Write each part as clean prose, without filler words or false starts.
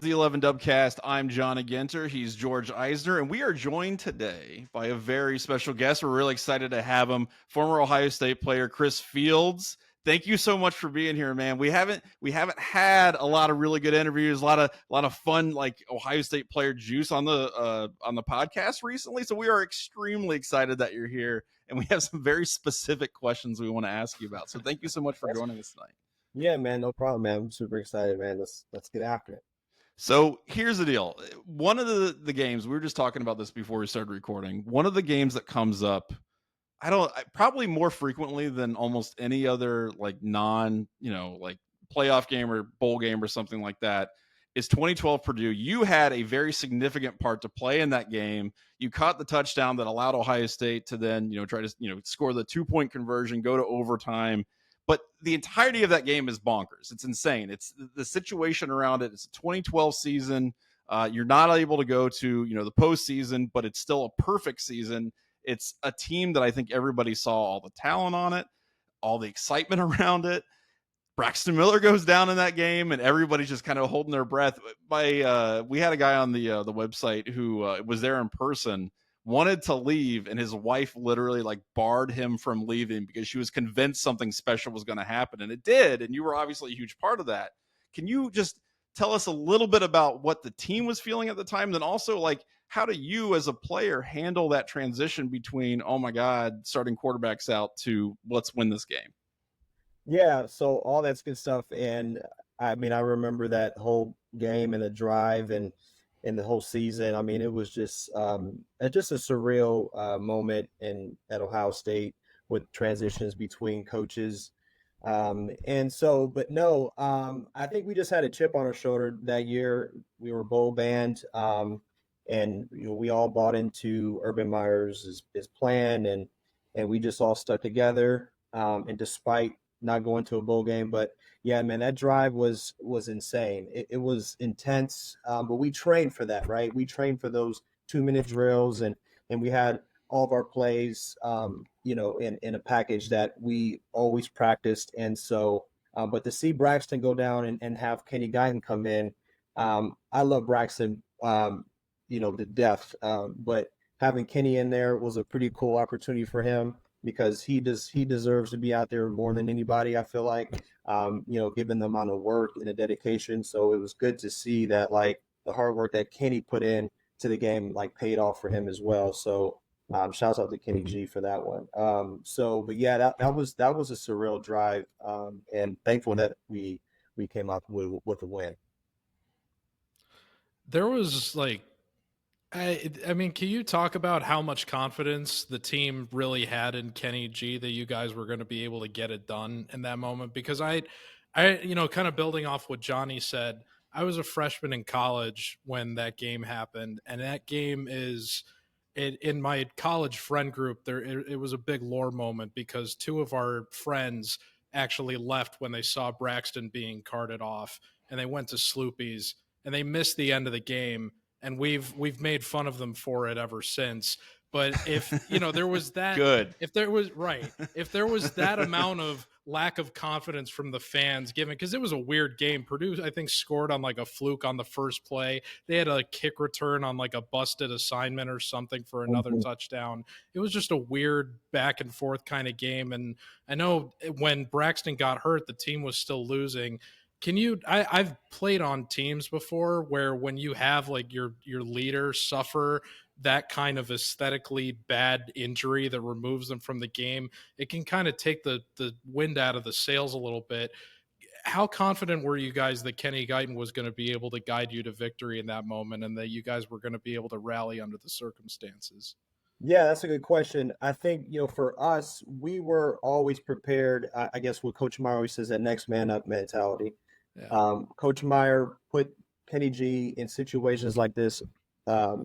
the 11 Dubcast. I'm John Agenter. He's George Eisner, and we are joined today by a very special guest. We're really excited to have him, former Ohio State player Chris Fields. Thank you so much for being here, man. We haven't had a lot of really good interviews, a lot of fun like Ohio State player juice on the podcast recently. So we are extremely excited that you're here, and we have some very specific questions we want to ask you about. So thank you so much for joining us tonight. Yeah, man, no problem, man. I'm super excited, man. Let's get after it. So here's the deal. One of the games, we were just talking about this before we started recording. One of the games that comes up, probably more frequently than almost any other like like playoff game or bowl game or something like that, is 2012 Purdue. You had a very significant part to play in that game. You caught the touchdown that allowed Ohio State to then, try to, score the 2-point conversion, go to overtime. But the entirety of that game is bonkers. It's insane. It's the situation around it. It's a 2012 season. You're not able to go to, the postseason, but it's still a perfect season. It's a team that I think everybody saw all the talent on it, all the excitement around it. Braxton Miller goes down in that game, and everybody's just kind of holding their breath. We had a guy on the website who was there in person, wanted to leave, and his wife literally like barred him from leaving because she was convinced something special was going to happen, and it did. And you were obviously a huge part of that. Can you just tell us a little bit about what the team was feeling at the time? Then also, like, how do you as a player handle that transition between, oh my God, starting quarterbacks out to let's win this game? Yeah, so all that's good stuff. And I mean, I remember that whole game and the drive and the whole season. I mean, it was just just a surreal moment at Ohio State with transitions between coaches. And so, but no, I think we just had a chip on our shoulder that year. We were bowl band, and we all bought into Urban Meyer's his plan, and we just all stuck together. And despite not going to a bowl game, but yeah, man, that drive was insane. It was intense, but we trained for that, right? We trained for those 2-minute drills, and we had all of our plays, in a package that we always practiced. And so, but to see Braxton go down and have Kenny Guyton come in, I love Braxton, to death. But having Kenny in there was a pretty cool opportunity for him because he deserves to be out there more than anybody, I feel like, given the amount of work and the dedication. So it was good to see that, like, the hard work that Kenny put in to the game, like, paid off for him as well. So shouts out to Kenny G for that one. But yeah, that was a surreal drive, and thankful that we came up with a win. There was like, I mean, can you talk about how much confidence the team really had in Kenny G that you guys were going to be able to get it done in that moment? Because I, kind of building off what Johnny said, I was a freshman in college when that game happened, and that game is in my college friend group. It was a big lore moment because two of our friends actually left when they saw Braxton being carted off, and they went to Sloopy's, and they missed the end of the game. And we've made fun of them for it ever since. But if there was that Good. if there was that amount of lack of confidence from the fans given, because it was a weird game. Purdue, I think, scored on like a fluke on the first play. They had a kick return on like a busted assignment or something for another touchdown. It was just a weird back and forth kind of game. And I know when Braxton got hurt, the team was still losing. I've played on teams before where when you have like your leader suffer that kind of aesthetically bad injury that removes them from the game, it can kind of take the wind out of the sails a little bit. How confident were you guys that Kenny Guyton was going to be able to guide you to victory in that moment and that you guys were going to be able to rally under the circumstances? Yeah, that's a good question. I think, for us, we were always prepared. I guess what Coach Meyer always says, that next man up mentality. Yeah. Coach Meyer put Kenny G in situations like this,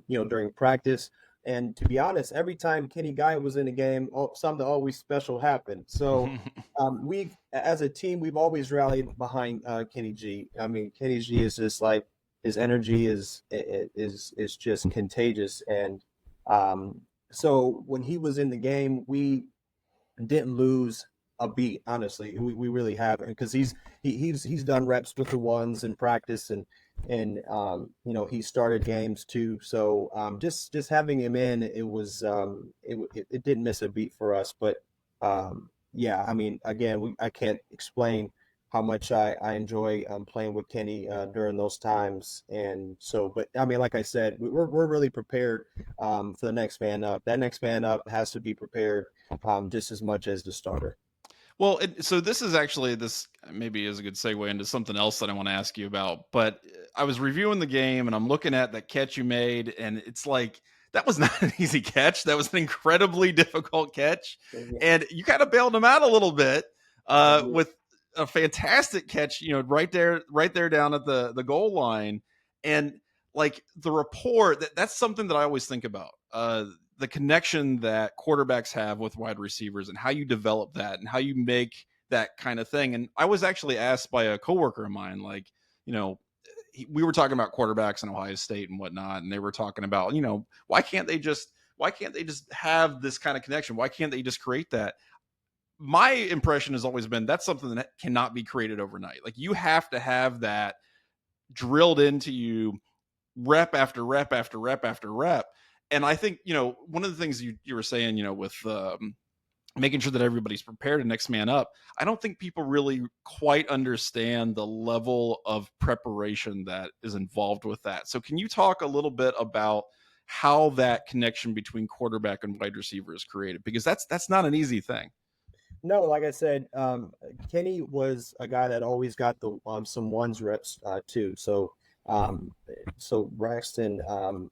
during practice. And to be honest, every time Kenny Guy was in the game, something always special happened. So as a team, we've always rallied behind Kenny G. I mean, Kenny G is just like, his energy is just contagious. And so when he was in the game, we didn't lose a beat. Honestly, we really haven't, because he's done reps with the ones in practice, and he started games too. So just having him in, it was it didn't miss a beat for us. But yeah, I mean, again, I can't explain how much I enjoy playing with Kenny during those times. And so, but I mean, like I said, we're really prepared for the next man up. That next man up has to be prepared just as much as the starter. Well, so this maybe is a good segue into something else that I want to ask you about. But I was reviewing the game and I'm looking at that catch you made, and it's like that was not an easy catch. That was an incredibly difficult catch, and you kind of bailed him out a little bit with a fantastic catch. Right there down at the goal line, and like the rapport. That's something that I always think about. The connection that quarterbacks have with wide receivers and how you develop that and how you make that kind of thing. And I was actually asked by a coworker of mine, like, we were talking about quarterbacks in Ohio State and whatnot, and they were talking about, why can't they just have this kind of connection? Why can't they just create that? My impression has always been that's something that cannot be created overnight. Like, you have to have that drilled into you rep after rep after rep after rep. And I think, one of the things you were saying, with making sure that everybody's prepared and next man up, I don't think people really quite understand the level of preparation that is involved with that. So can you talk a little bit about how that connection between quarterback and wide receiver is created? Because that's not an easy thing. No, like I said, Kenny was a guy that always got the some ones reps too. So Braxton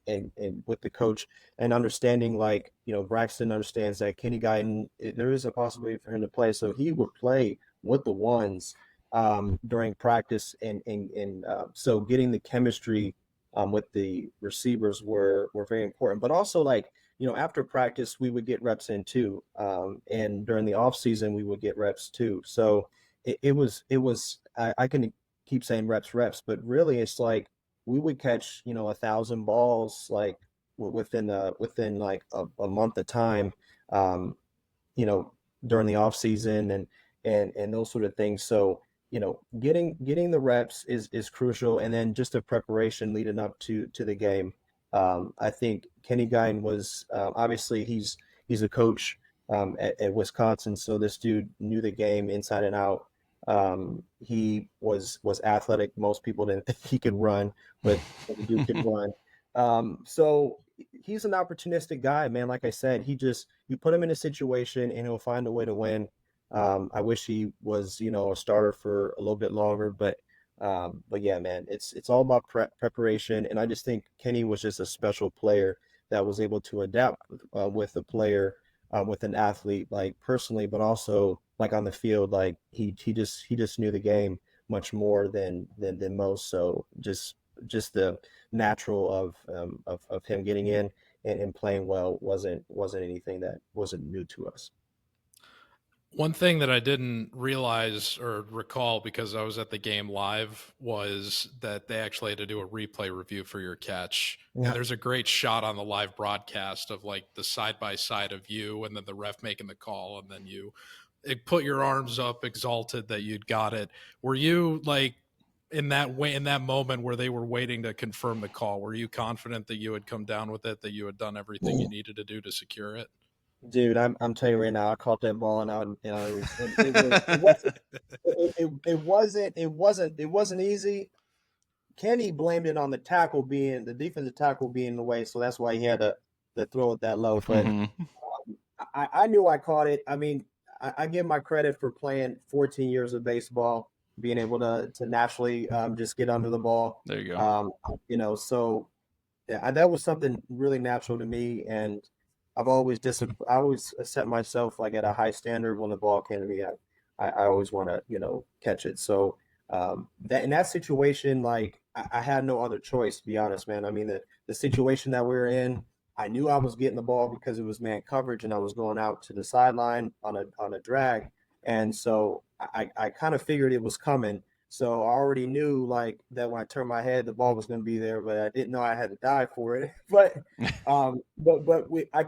and with the coach and understanding, like, Braxton understands that Kenny Guyton, there is a possibility for him to play, so he would play with the ones during practice, and so getting the chemistry with the receivers were very important. But also, like, after practice we would get reps in too, and during the off season we would get reps too. So it was I can keep saying reps, but really it's like we would catch 1,000 balls, like within like a month of time, you know during the off season, and those sort of things. So getting the reps is crucial, and then just the preparation leading up to the game. I think Kenny Guine was obviously he's a coach at Wisconsin, so this dude knew the game inside and out. He was athletic. Most people didn't think he could run, but the dude could run. So he's an opportunistic guy, man. Like I said, you put him in a situation and he'll find a way to win. I wish he was, a starter for a little bit longer, but yeah, man, it's all about preparation. And I just think Kenny was just a special player that was able to adapt with a player, with an athlete, like personally, but also like on the field. Like he just knew the game much more than most. So just the natural of him getting in and playing well wasn't anything that wasn't new to us. One thing that I didn't realize or recall because I was at the game live was that they actually had to do a replay review for your catch. Yeah. And there's a great shot on the live broadcast of like the side by side of you and then the ref making the call, and then you put your arms up exalted that you'd got it. Were you like in that moment where they were waiting to confirm the call, were you confident that you had come down with it, that you had done everything you needed to do to secure it? Dude, I'm telling you right now, I caught that ball and it wasn't easy. Kenny blamed it on the defensive tackle being in the way, so that's why he had to throw it that low. But I knew I caught it. I mean, I give my credit for playing 14 years of baseball, being able to naturally just get under the ball. There you go. So yeah, that was something really natural to me, and I always set myself like at a high standard when the ball came to me. I always want to catch it. So that in that situation, like I had no other choice, to be honest, man. I mean, the situation that we were in, I knew I was getting the ball because it was man coverage, and I was going out to the sideline on a drag, and so I kind of figured it was coming. So I already knew like that when I turned my head, the ball was going to be there, but I didn't know I had to dive for it. But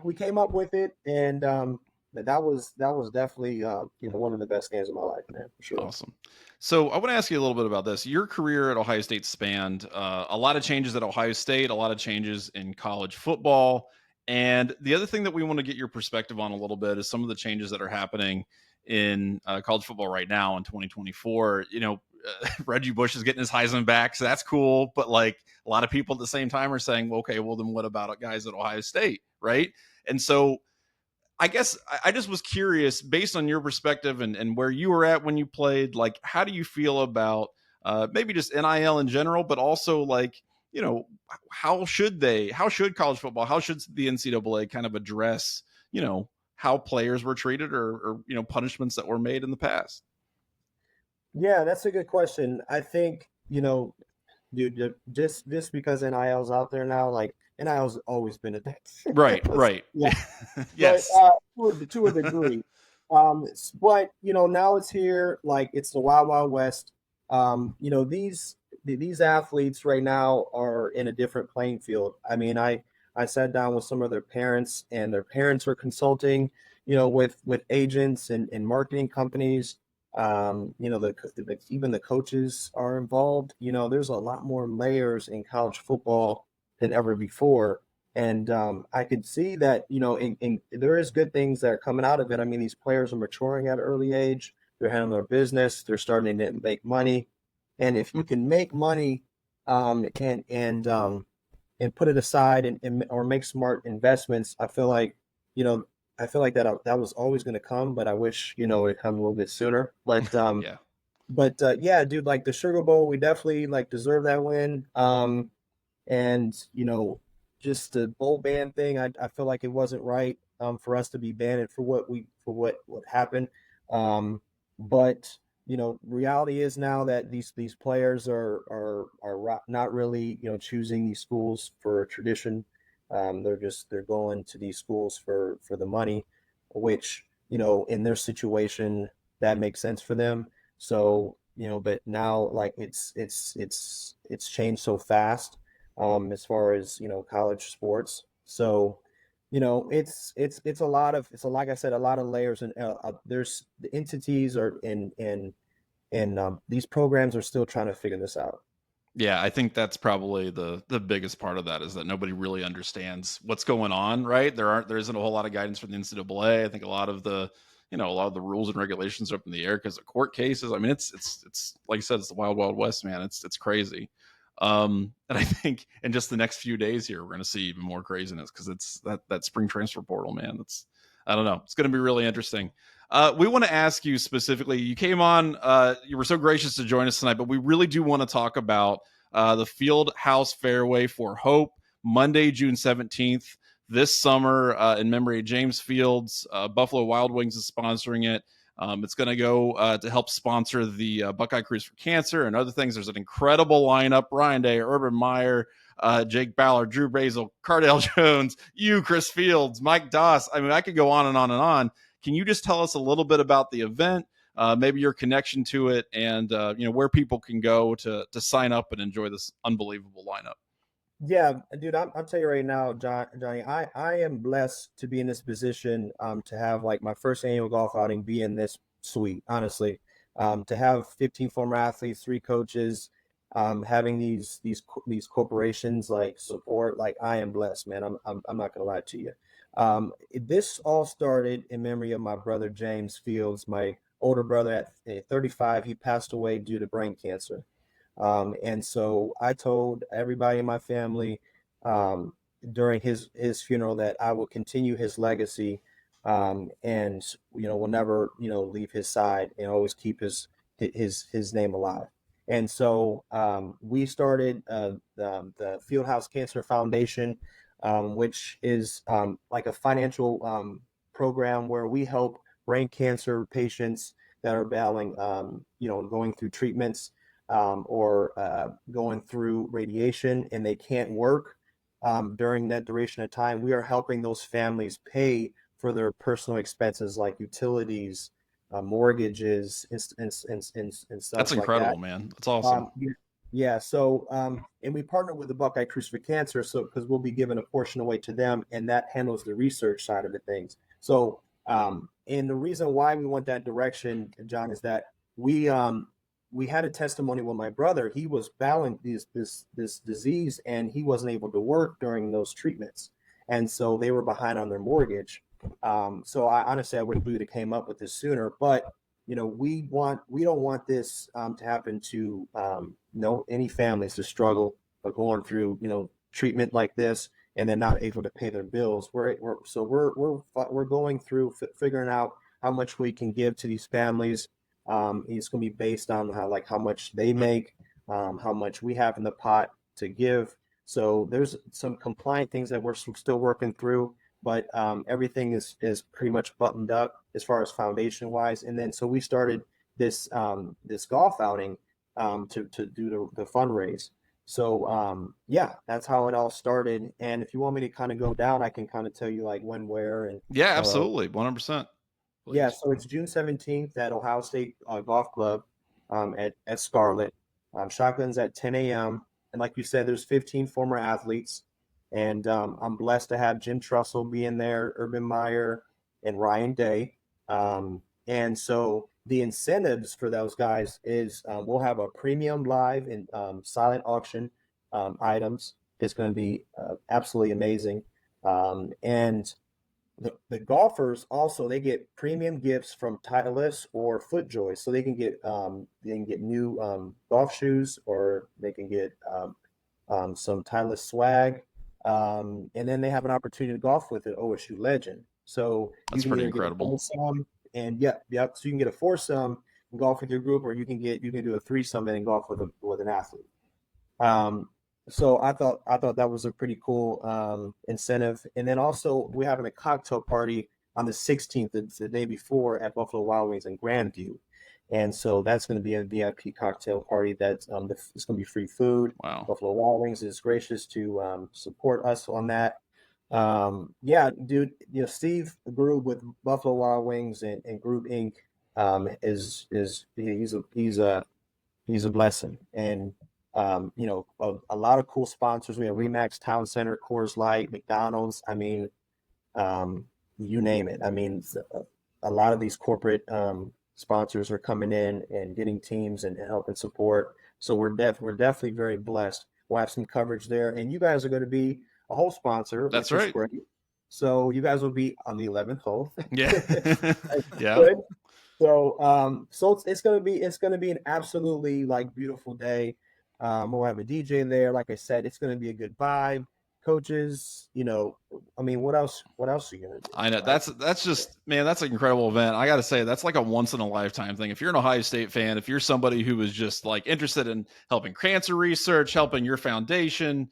we came up with it, and that was definitely one of the best games of my life, man, for sure. Awesome. So I want to ask you a little bit about this. Your career at Ohio State spanned a lot of changes at Ohio State, a lot of changes in college football. And the other thing that we want to get your perspective on a little bit is some of the changes that are happening in college football right now in 2024. Reggie Bush is getting his Heisman back, so that's cool. But like a lot of people at the same time are saying, well, okay, well, then what about guys at Ohio State, right? And so I guess I just was curious, based on your perspective and where you were at when you played, like, how do you feel about maybe just NIL in general, but also like, how should college football, how should the NCAA kind of address, how players were treated or punishments that were made in the past? Yeah, that's a good question. I think, dude, just because NIL's out there now, like NIL's always been a thing. Right. Yeah. Yes. But to a degree. But now it's here, like it's the Wild Wild West. These athletes right now are in a different playing field. I mean, I sat down with some of their parents, and their parents are consulting, with agents and marketing companies. Even the coaches are involved. There's a lot more layers in college football than ever before. And I could see that, there is good things that are coming out of it. I mean, these players are maturing at an early age. They're handling their business. They're starting to make money. And if you can make money and put it aside or make smart investments, I feel like, that was always going to come, but I wish, it come a little bit sooner. But Yeah. Yeah, dude, like the Sugar Bowl, we definitely like deserve that win. And just the bowl ban thing, I feel like it wasn't right for us to be banned for what happened. But reality is now that these players are not really choosing these schools for tradition. They're going to these schools for the money, which in their situation that makes sense for them. So but now like it's changed so fast as far as college sports. So it's a lot of like I said, a lot of layers, and there's the entities are and these programs are still trying to figure this out. Yeah, I think that's probably the biggest part of that is that nobody really understands what's going on, right? There isn't a whole lot of guidance from the NCAA. I think a lot of the rules and regulations are up in the air because of court cases. I mean, it's like I said, it's the wild, wild west, man. It's crazy. And I think in just the next few days here, we're going to see even more craziness because it's that spring transfer portal, man. I don't know. It's going to be really interesting. We want to ask you specifically, you came on, you were so gracious to join us tonight, but we really do want to talk about the Field House Fairway for Hope, Monday, June 17th, this summer in memory of James Fields. Buffalo Wild Wings is sponsoring it. It's going to go to help sponsor the Buckeye Cruise for Cancer and other things. There's an incredible lineup: Ryan Day, Urban Meyer, Jake Ballard, Drew Brazel, Cardell Jones, Chris Fields, Mike Doss. I mean, I could go on and on and on. Can you just tell us a little bit about the event, maybe your connection to it, and where people can go to sign up and enjoy this unbelievable lineup? Yeah, dude, I'll tell you right now, Johnny, I am blessed to be in this position, to have like my first annual golf outing be in this suite, honestly. To have 15 former athletes, 3 coaches, having these corporations like support, like I am blessed, man. I'm not gonna lie to you. This all started in memory of my brother James Fields, my older brother. At 35, he passed away due to brain cancer. And so I told everybody in my family during his funeral that I will continue his legacy, and will never leave his side and always keep his name alive. And so we started the Fieldhouse Cancer Foundation, which is like a financial program where we help brain cancer patients that are battling, going through treatments, or going through radiation, and they can't work during that duration of time. We are helping those families pay for their personal expenses like utilities, mortgages, and stuff. That's incredible, like that. man. That's awesome. Yeah. So, and we partner with the Buckeye Cruise for Cancer, so because we'll be giving a portion away to them, and that handles the research side of the things. So And the reason why we went that direction, John, is that we had a testimony with my brother. He was battling this disease, and he wasn't able to work during those treatments, and so they were behind on their mortgage. So I honestly, I wish we would have came up with this sooner, but we don't want this to happen to any families to struggle or going through treatment like this and then not able to pay their bills. We're going through figuring out how much we can give to these families. It's going to be based on how much they make, how much we have in the pot to give. So there's some compliant things that we're still working through, but everything is pretty much buttoned up as far as foundation wise. And then so we started this golf outing to do the fundraise. So that's how it all started. And if you want me to kind of go down, I can kind of tell you like when, where, and yeah, absolutely, 100%. Please. Yeah, so it's June 17th at Ohio State Golf Club at Scarlet. Shotguns at 10 a.m. And like you said, there's 15 former athletes. And I'm blessed to have Jim Trussell being there, Urban Meyer, and Ryan Day. And so the incentives for those guys is we'll have a premium live and silent auction items. It's going to be absolutely amazing. And the golfers also, they get premium gifts from Titleist or FootJoy, so they can get new golf shoes, or they can get some Titleist swag, and then they have an opportunity to golf with an OSU legend. So that's pretty incredible. And yep. So you can get a foursome and golf with your group, or you can do a threesome and golf with an athlete. So I thought that was a pretty cool incentive. And then also we're having a cocktail party on the 16th, the day before, at Buffalo Wild Wings in Grandview. And so that's going to be a VIP cocktail party. That's it's going to be free food. Wow. Buffalo Wild Wings is gracious to support us on that. Dude, Steve grew with Buffalo Wild Wings and Group Inc. He's a blessing. And a lot of cool sponsors. We have Remax Town Center, Coors Light, McDonald's. I mean, you name it. I mean, a lot of these corporate sponsors are coming in and getting teams and helping support. So we're definitely very blessed. We'll have some coverage there, and you guys are going to be a whole sponsor. That's right. Great. So you guys will be on the 11th hole. Yeah. Yeah. Good. So it's going to be an absolutely beautiful day. We'll have a DJ there. Like I said, it's going to be a good vibe. Coaches, I mean, what else are you going to do? I know that's just, man, that's an incredible event. I got to say, that's like a once in a lifetime thing. If you're an Ohio State fan, if you're somebody who is just interested in helping cancer research, helping your foundation,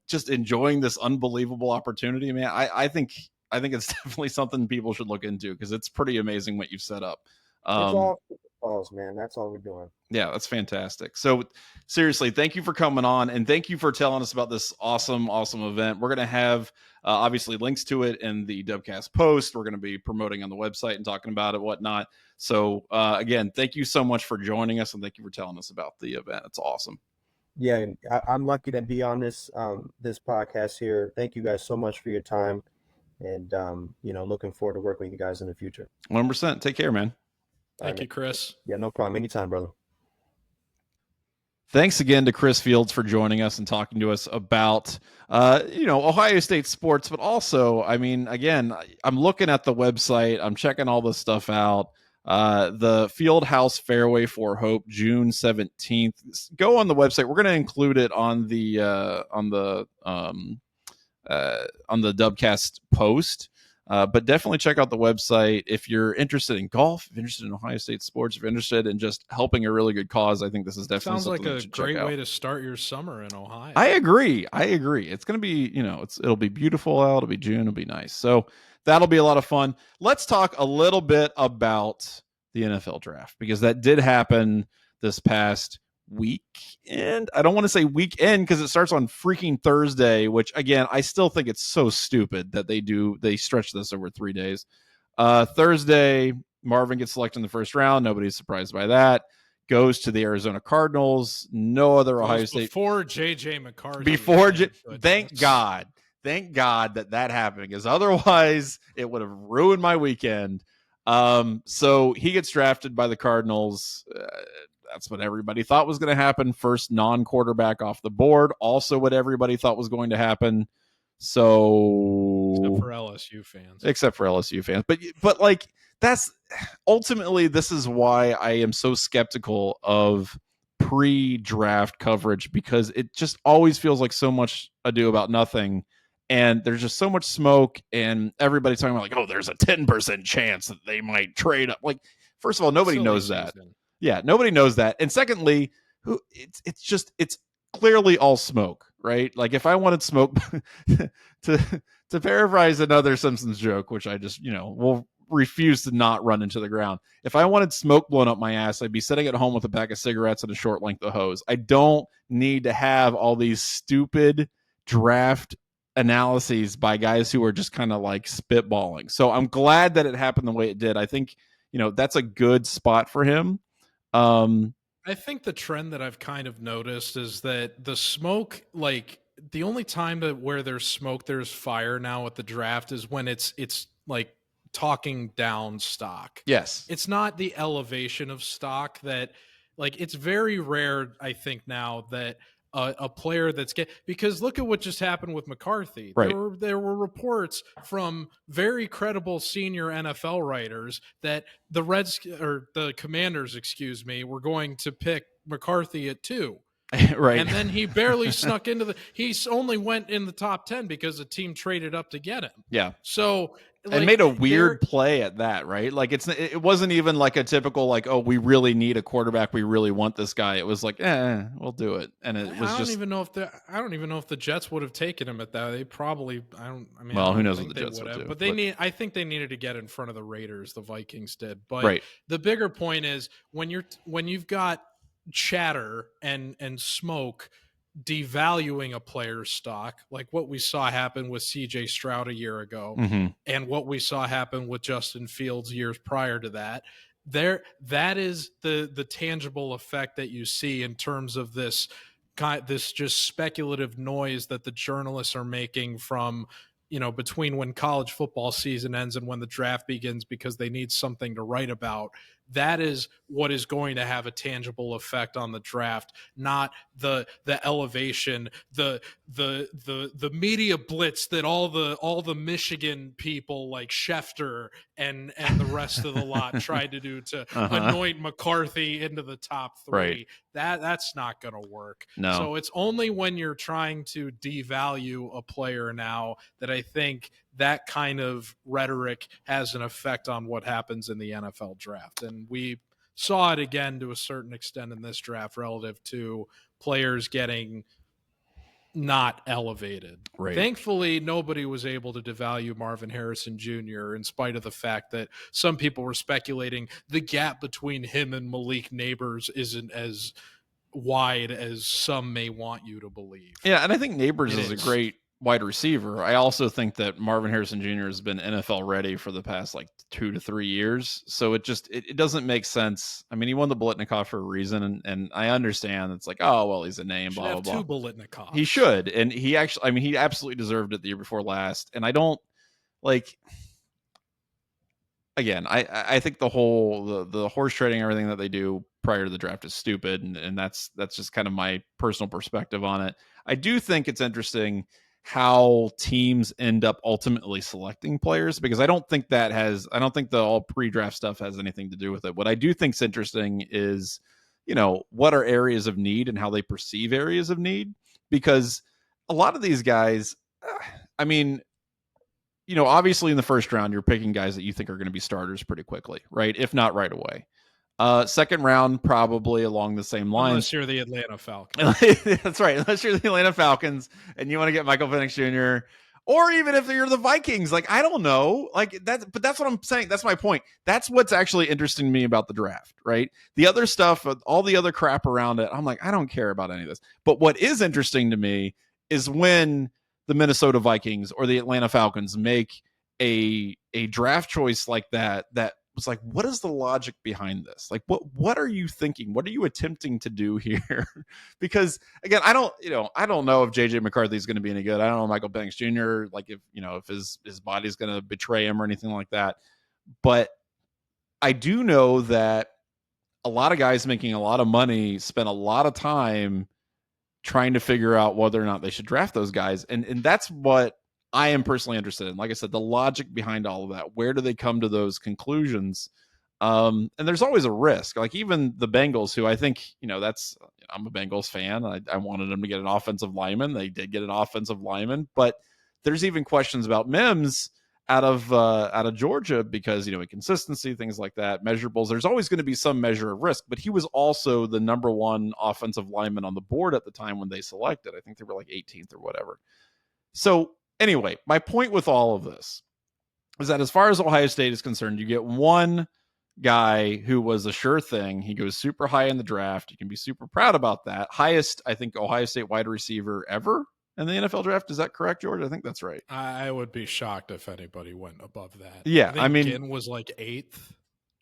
just enjoying this unbelievable opportunity, man, I think it's definitely something people should look into, because it's pretty amazing what you've set up. It's all balls, man. That's all we're doing. Yeah, that's fantastic. So seriously, thank you for coming on, and thank you for telling us about this awesome event. We're going to have obviously links to it in the Dubcast post. We're going to be promoting on the website and talking about it, whatnot. So again, thank you so much for joining us, and thank you for telling us about the event. It's awesome. Yeah, I'm lucky to be on this podcast here. Thank you guys so much for your time, and looking forward to working with you guys in the future. 100%. Take care, man. Thank you, Chris. Yeah, no problem. Anytime, brother. Thanks again to Chris Fields for joining us and talking to us about, Ohio State sports, but also, I mean, again, I'm looking at the website, I'm checking all this stuff out. The Fieldhouse Fairway Fore Hope, June 17th. Go on the website. We're going to include it on the Dubcast post. But definitely check out the website if you're interested in golf, if you're interested in Ohio State sports, if you're interested in just helping a really good cause. I think this is definitely sounds like a great way to start your summer in Ohio. I agree. It's going to be, it'll be beautiful out. It'll be June. It'll be nice. So that'll be a lot of fun. Let's talk a little bit about the NFL draft, because that did happen this past week. And I don't want to say weekend, because it starts on freaking Thursday, which again, I still think it's so stupid that they stretch this over 3 days. Thursday, Marvin gets selected in the first round. Nobody's surprised by that. Goes to the Arizona Cardinals. No other Ohio State before JJ McCarthy. Thank God. Thank God that happened, because otherwise it would have ruined my weekend. So he gets drafted by the Cardinals. That's what everybody thought was going to happen. First non-quarterback off the board. Also what everybody thought was going to happen. So except for LSU fans. But like, that's ultimately, this is why I am so skeptical of pre-draft coverage, because it just always feels like so much ado about nothing. And there's just so much smoke, and everybody's talking about like, oh, there's a 10% chance that they might trade up. Like, first of all, nobody knows that. Yeah, nobody knows that. And secondly, it's clearly all smoke, right? Like, if I wanted smoke to paraphrase another Simpsons joke, which I just, will refuse to not run into the ground. If I wanted smoke blown up my ass, I'd be sitting at home with a pack of cigarettes and a short length of hose. I don't need to have all these stupid draft analyses by guys who are just kind of like spitballing. So I'm glad that it happened the way it did. I think, that's a good spot for him. I think the trend that I've kind of noticed is that the smoke, like, the only time where there's smoke, there's fire now at the draft is when it's like talking down stock. Yes. It's not the elevation of stock that, like, it's very rare, I think, now that a player because look at what just happened with McCarthy. Right. There were reports from very credible senior NFL writers that the Commanders, were going to pick McCarthy at 2. Right. And then he barely snuck into he only went in the top 10 because a team traded up to get him. Yeah. So, and made a weird play at that, right? Like, it wasn't even like a typical, like, oh, we really need a quarterback, we really want this guy. It was like, we'll do it. And it was I don't even know if the Jets would have taken him at that. They probably, well, who knows what the Jets would do. But I think they needed to get in front of the Raiders. The Vikings did. But right. The bigger point is when you've got chatter and smoke devaluing a player's stock, like what we saw happen with CJ Stroud a year ago, and what we saw happen with Justin Fields years prior to that, that is the tangible effect that you see in terms of this just speculative noise that the journalists are making from between when college football season ends and when the draft begins, because they need something to write about. That is what is going to have a tangible effect on the draft, not the elevation, the media blitz that all the Michigan people like Schefter and the rest of the lot tried to do to anoint McCarthy into the top 3. Right. That's not going to work. No. So it's only when you're trying to devalue a player now that I think that kind of rhetoric has an effect on what happens in the NFL draft. And we saw it again to a certain extent in this draft relative to players getting not elevated. Right. Thankfully, nobody was able to devalue Marvin Harrison Jr. in spite of the fact that some people were speculating the gap between him and Malik Neighbors isn't as wide as some may want you to believe. Yeah, and I think Neighbors is a great wide receiver. I also think that Marvin Harrison Jr. has been NFL ready for the past like 2 to 3 years. So it doesn't make sense. I mean, he won the Biletnikoff for a reason, and I understand it's like, oh, well, he's a name, blah, blah, blah. 2 Biletnikoffs. He should. And he absolutely deserved it the year before last. And I don't like, again, I think the whole, the horse trading, everything that they do prior to the draft is stupid. And that's just kind of my personal perspective on it. I do think it's interesting how teams end up ultimately selecting players, because I don't think the all pre-draft stuff has anything to do with it. What I do think is interesting is, what are areas of need and how they perceive areas of need, because a lot of these guys, obviously in the first round, you're picking guys that you think are going to be starters pretty quickly, right? If not right away. Second round, probably along the same lines. Unless you're the Atlanta Falcons. That's right. Unless you're the Atlanta Falcons and you want to get Michael Penix Jr., or even if you're the Vikings, like, I don't know, like that. But that's what I'm saying. That's my point. That's what's actually interesting to me about the draft, right? The other stuff, all the other crap around it, I'm like, I don't care about any of this. But what is interesting to me is when the Minnesota Vikings or the Atlanta Falcons make a draft choice like that was like, what is the logic behind this? Like, what are you thinking? What are you attempting to do here? Because again, I don't know if JJ McCarthy is going to be any good. I don't know Michael Penix Jr. like if his body's going to betray him or anything like that. But I do know that a lot of guys making a lot of money spend a lot of time trying to figure out whether or not they should draft those guys. And that's what I am personally interested in. Like I said, the logic behind all of that. Where do they come to those conclusions? And there's always a risk. Like even the Bengals, who I think, I'm a Bengals fan. I wanted them to get an offensive lineman. They did get an offensive lineman, but there's even questions about Mims out of Georgia because, inconsistency, things like that, measurables. There's always going to be some measure of risk, but he was also the number one offensive lineman on the board at the time when they selected. I think they were like 18th or whatever. So anyway, my point with all of this is that as far as Ohio State is concerned, you get one guy who was a sure thing. He goes super high in the draft. You can be super proud about that. Highest, I think, Ohio State wide receiver ever in the NFL draft. Is that correct, George? I think that's right. I would be shocked if anybody went above that. Yeah, I mean, Ginn was like 8th.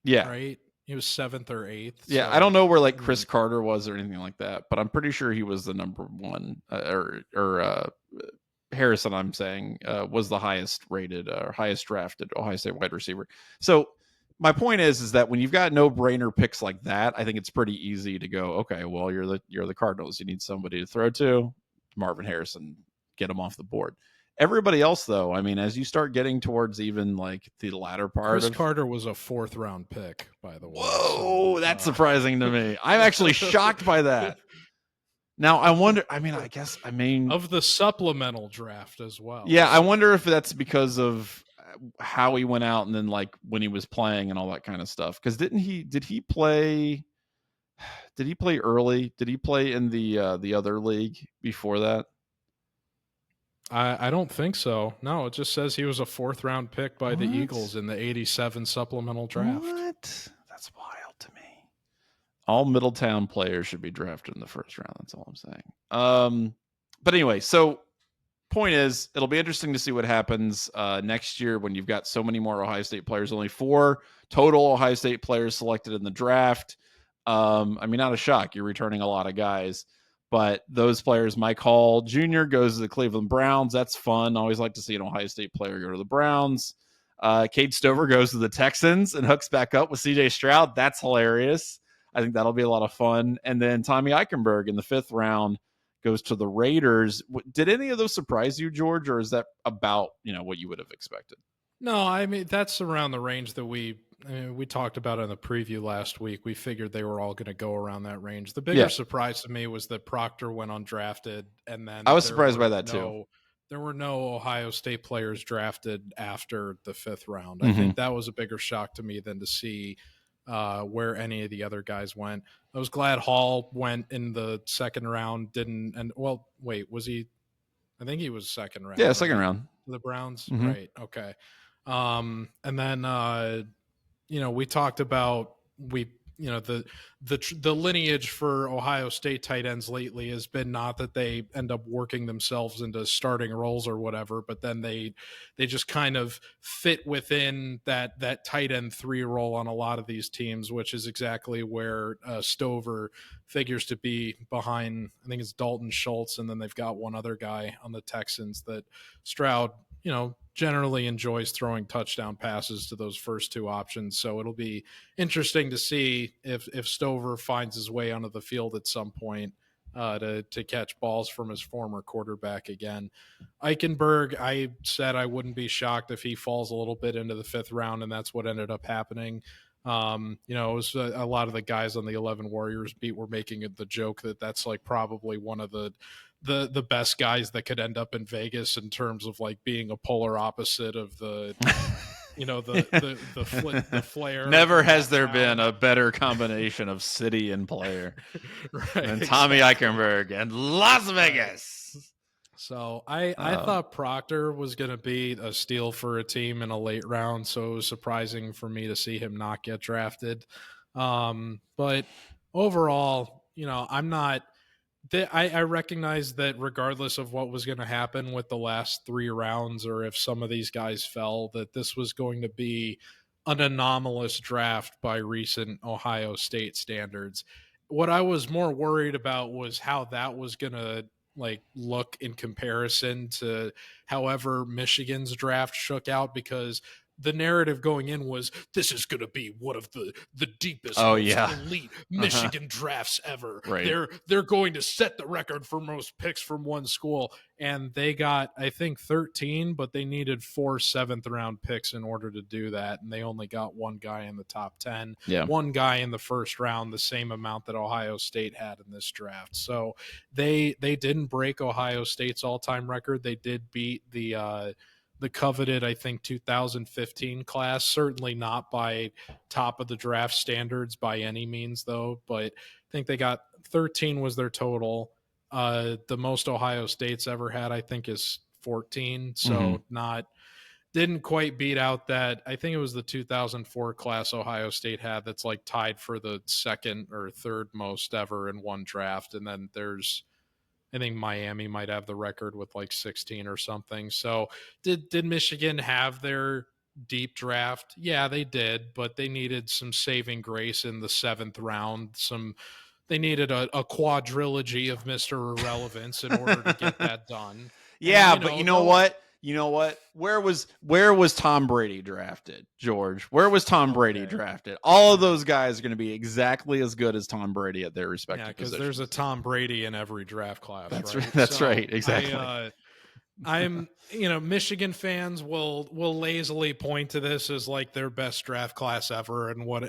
Yeah, right. He was 7th or 8th. Yeah, so. I don't know where like Chris Carter was or anything like that, but I'm pretty sure he was the number one. Or Harrison, I'm saying, was the highest rated or highest drafted Ohio State wide receiver. So my point is that when you've got no brainer picks like that, I think it's pretty easy to go, okay, well, you're the Cardinals. You need somebody to throw to. Marvin Harrison, get him off the board. Everybody else, though, I mean, as you start getting towards even like the latter part, Chris Carter was a 4th round pick, by the way. Whoa, so, that's surprising to me. I'm actually shocked by that. Now, I wonder, of the supplemental draft as well. Yeah, I wonder if that's because of how he went out and then like when he was playing and all that kind of stuff. Because did he play early? Did he play in the other league before that? I don't think so. No, it just says he was a 4th round pick by the Eagles in the 87 supplemental draft. What? That's wild to me. All Middletown players should be drafted in the 1st round. That's all I'm saying. But anyway, so point is, it'll be interesting to see what happens next year when you've got so many more Ohio State players. Only 4 total Ohio State players selected in the draft. Not a shock. You're returning a lot of guys. But those players, Mike Hall Jr. goes to the Cleveland Browns. That's fun. Always like to see an Ohio State player go to the Browns. Cade Stover goes to the Texans and hooks back up with C.J. Stroud. That's hilarious. I think that'll be a lot of fun. And then Tommy Eichenberg in the 5th round goes to the Raiders. Did any of those surprise you, George, or is that about what you would have expected? No, I mean, that's around the range that we talked about in the preview last week. We figured they were all going to go around that range. The bigger surprise to me was that Proctor went undrafted, and then I was surprised by that too. There were no Ohio State players drafted after the 5th round. I think that was a bigger shock to me than to see where any of the other guys went. I was glad Hall went in the 2nd round. Was he? I think he was 2nd round. Yeah, 2nd round. The Browns, right? Okay. And then we talked about the lineage for Ohio State tight ends lately has been not that they end up working themselves into starting roles or whatever, but then they just kind of fit within that tight end 3 role on a lot of these teams, which is exactly where Stover figures to be behind. I think it's Dalton Schultz, and then they've got one other guy on the Texans that Stroud generally enjoys throwing touchdown passes to those first 2 options. So it'll be interesting to see if Stover finds his way onto the field at some point to catch balls from his former quarterback again. Eichenberg, I said I wouldn't be shocked if he falls a little bit into the 5th round, and that's what ended up happening. It was a lot of the guys on the 11 Warriors beat were making the joke that that's like probably one of the best guys that could end up in Vegas in terms of like being a polar opposite of the the flair. Never has there been a better combination of city and player than Tommy Eichenberg and Las Vegas. So I thought Proctor was going to be a steal for a team in a late round, so it was surprising for me to see him not get drafted. But overall, I'm not. I recognize that regardless of what was going to happen with the last 3 rounds or if some of these guys fell, that this was going to be an anomalous draft by recent Ohio State standards. What I was more worried about was how that was going to like look in comparison to however Michigan's draft shook out, because the narrative going in was this is going to be one of the deepest, most elite Michigan drafts ever. Right. They're going to set the record for most picks from one school, and they got, I think, 13, but they needed 4 7th-round picks in order to do that, and they only got one guy in the top 10, one guy in the first round, the same amount that Ohio State had in this draft. So they didn't break Ohio State's all-time record. They did beat the coveted, I think, 2015 class, certainly not by top of the draft standards by any means, though. But I think they got 13 was their total. The most Ohio State's ever had, I think, is 14. So didn't quite beat out that. I think it was the 2004 class Ohio State had that's like tied for the second or third most ever in one draft. And then there's, I think Miami might have the record with like 16 or something. So did Michigan have their deep draft? Yeah, they did, but they needed some saving grace in the 7th round. They needed a quadrilogy of Mr. Irrelevance in order to get that done. Yeah, and, but you know what? You know what? Where was Tom Brady drafted, George? Where was Tom Brady drafted? All of those guys are going to be exactly as good as Tom Brady at their respective positions. Yeah, because there's a Tom Brady in every draft class. That's right. That's right. Exactly. I'm, Michigan fans will lazily point to this as like their best draft class ever, and what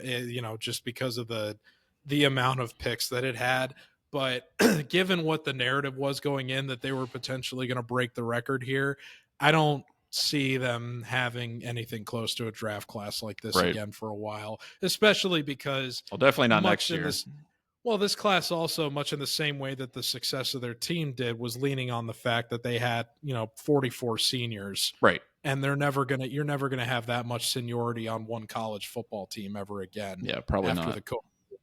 just because of the amount of picks that it had. But given what the narrative was going in, that they were potentially going to break the record here, I don't see them having anything close to a draft class like this again for a while, especially because definitely not next year. This class also, much in the same way that the success of their team did, was leaning on the fact that they had, 44 seniors. Right. And you're never going to have that much seniority on one college football team ever again. Yeah, probably after not. the COVID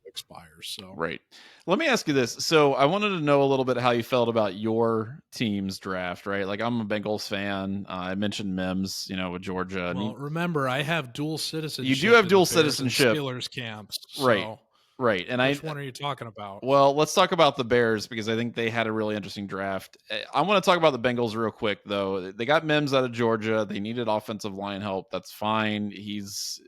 expires. So right. Let me ask you this. So I wanted to know a little bit how you felt about your team's draft, right? Like, I'm a Bengals fan. I mentioned Mims, with Georgia. Well, remember, I have dual citizenship. You do have dual citizenship. Steelers camps. Right. Right. And which one are you talking about? Well, let's talk about the Bears, because I think they had a really interesting draft. I want to talk about the Bengals real quick, though. They got Mims out of Georgia. They needed offensive line help. That's fine. He's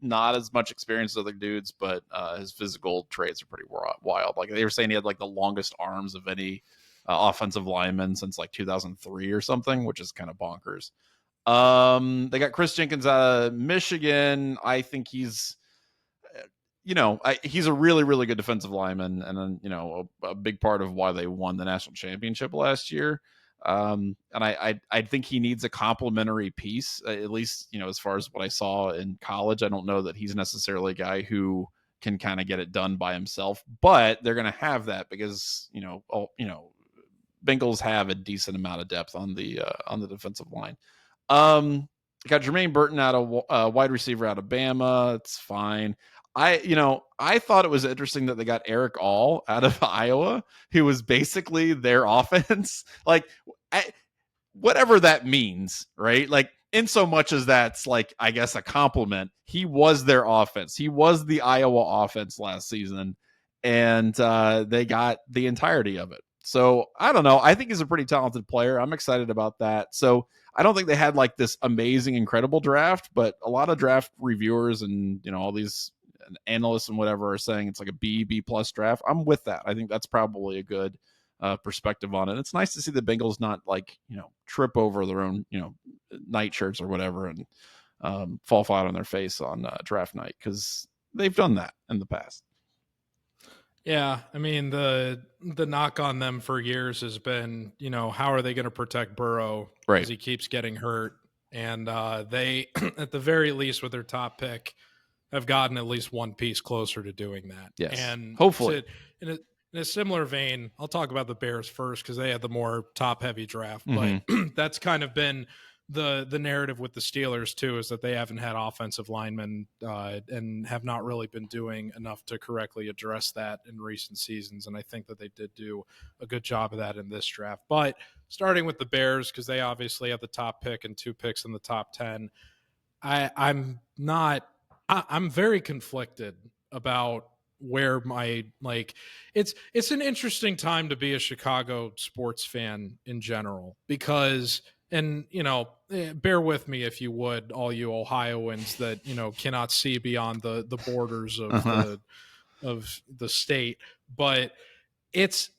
not as much experience as other dudes, but his physical traits are pretty wild. Like, they were saying he had like the longest arms of any offensive lineman since like 2003 or something, which is kind of bonkers. They got Chris Jenkins out of Michigan. I think he's he's a really, really good defensive lineman, and then, a big part of why they won the national championship last year. And I think he needs a complementary piece, at least, as far as what I saw in college. I don't know that he's necessarily a guy who can kind of get it done by himself, but they're going to have that because, Bengals have a decent amount of depth on the defensive line. Got Jermaine Burton out of wide receiver out of Bama. It's fine. I thought it was interesting that they got Eric All out of Iowa, who was basically their offense. Like, whatever that means, right? Like, in so much as that's like, I guess, a compliment, he was their offense. He was the Iowa offense last season, and they got the entirety of it. So I don't know. I think he's a pretty talented player. I'm excited about that. So I don't think they had like this amazing, incredible draft, but a lot of draft reviewers and, all these analysts and whatever are saying it's like a B plus draft. I'm with that. I think that's probably a good perspective on it. It's nice to see the Bengals not like, trip over their own, nightshirts or whatever and fall flat on their face on draft night, because they've done that in the past. Yeah, I mean, the knock on them for years has been, how are they going to protect Burrow because he keeps getting hurt? And they, at the very least, with their top pick, have gotten at least one piece closer to doing that. Yes, and hopefully. In a similar vein, I'll talk about the Bears first because they had the more top-heavy draft. But that's kind of been the narrative with the Steelers too, is that they haven't had offensive linemen and have not really been doing enough to correctly address that in recent seasons. And I think that they did do a good job of that in this draft. But starting with the Bears, because they obviously have the top pick and 2 picks in the top 10, I'm not I'm very conflicted about where my it's an interesting time to be a Chicago sports fan in general because and bear with me if you would, all you Ohioans that cannot see beyond the borders of Uh-huh. the state, but it's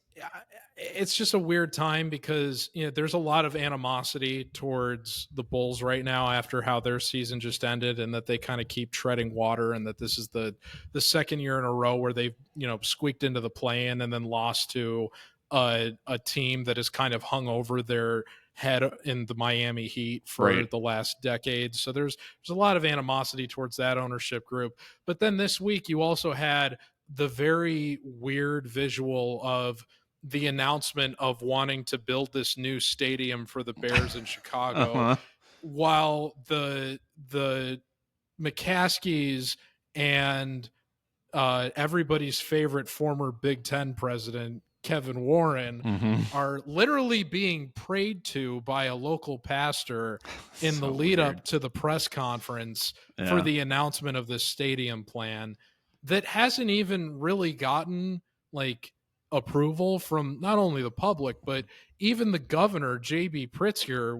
it's just a weird time because there's a lot of animosity towards the Bulls right now after how their season just ended and that they kind of keep treading water and that this is the second year in a row where they've squeaked into the play-in and then lost to a team that has kind of hung over their head in the Miami Heat for Right. the last decade. So there's a lot of animosity towards that ownership group. But then this week you also had the very weird visual of the announcement of wanting to build this new stadium for the Bears in Chicago, Uh-huh. while the McCaskies and everybody's favorite former Big Ten president, Kevin Warren, Mm-hmm. are literally being prayed to by a local pastor in the So lead weird. up to the press conference Yeah. for the announcement of this stadium plan that hasn't even really gotten like approval from not only the public, but even the governor, J.B. Pritzker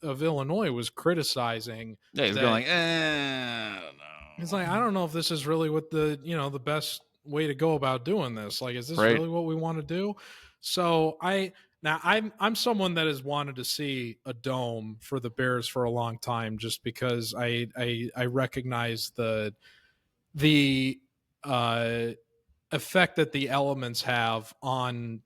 of Illinois, was criticizing Yeah, he's that. going like, I don't know. It's like, I don't know if this is really what the best way to go about doing this. Like, is this Right. really what we want to do? So I'm someone that has wanted to see a dome for the Bears for a long time, just because I recognize the effect that the elements have on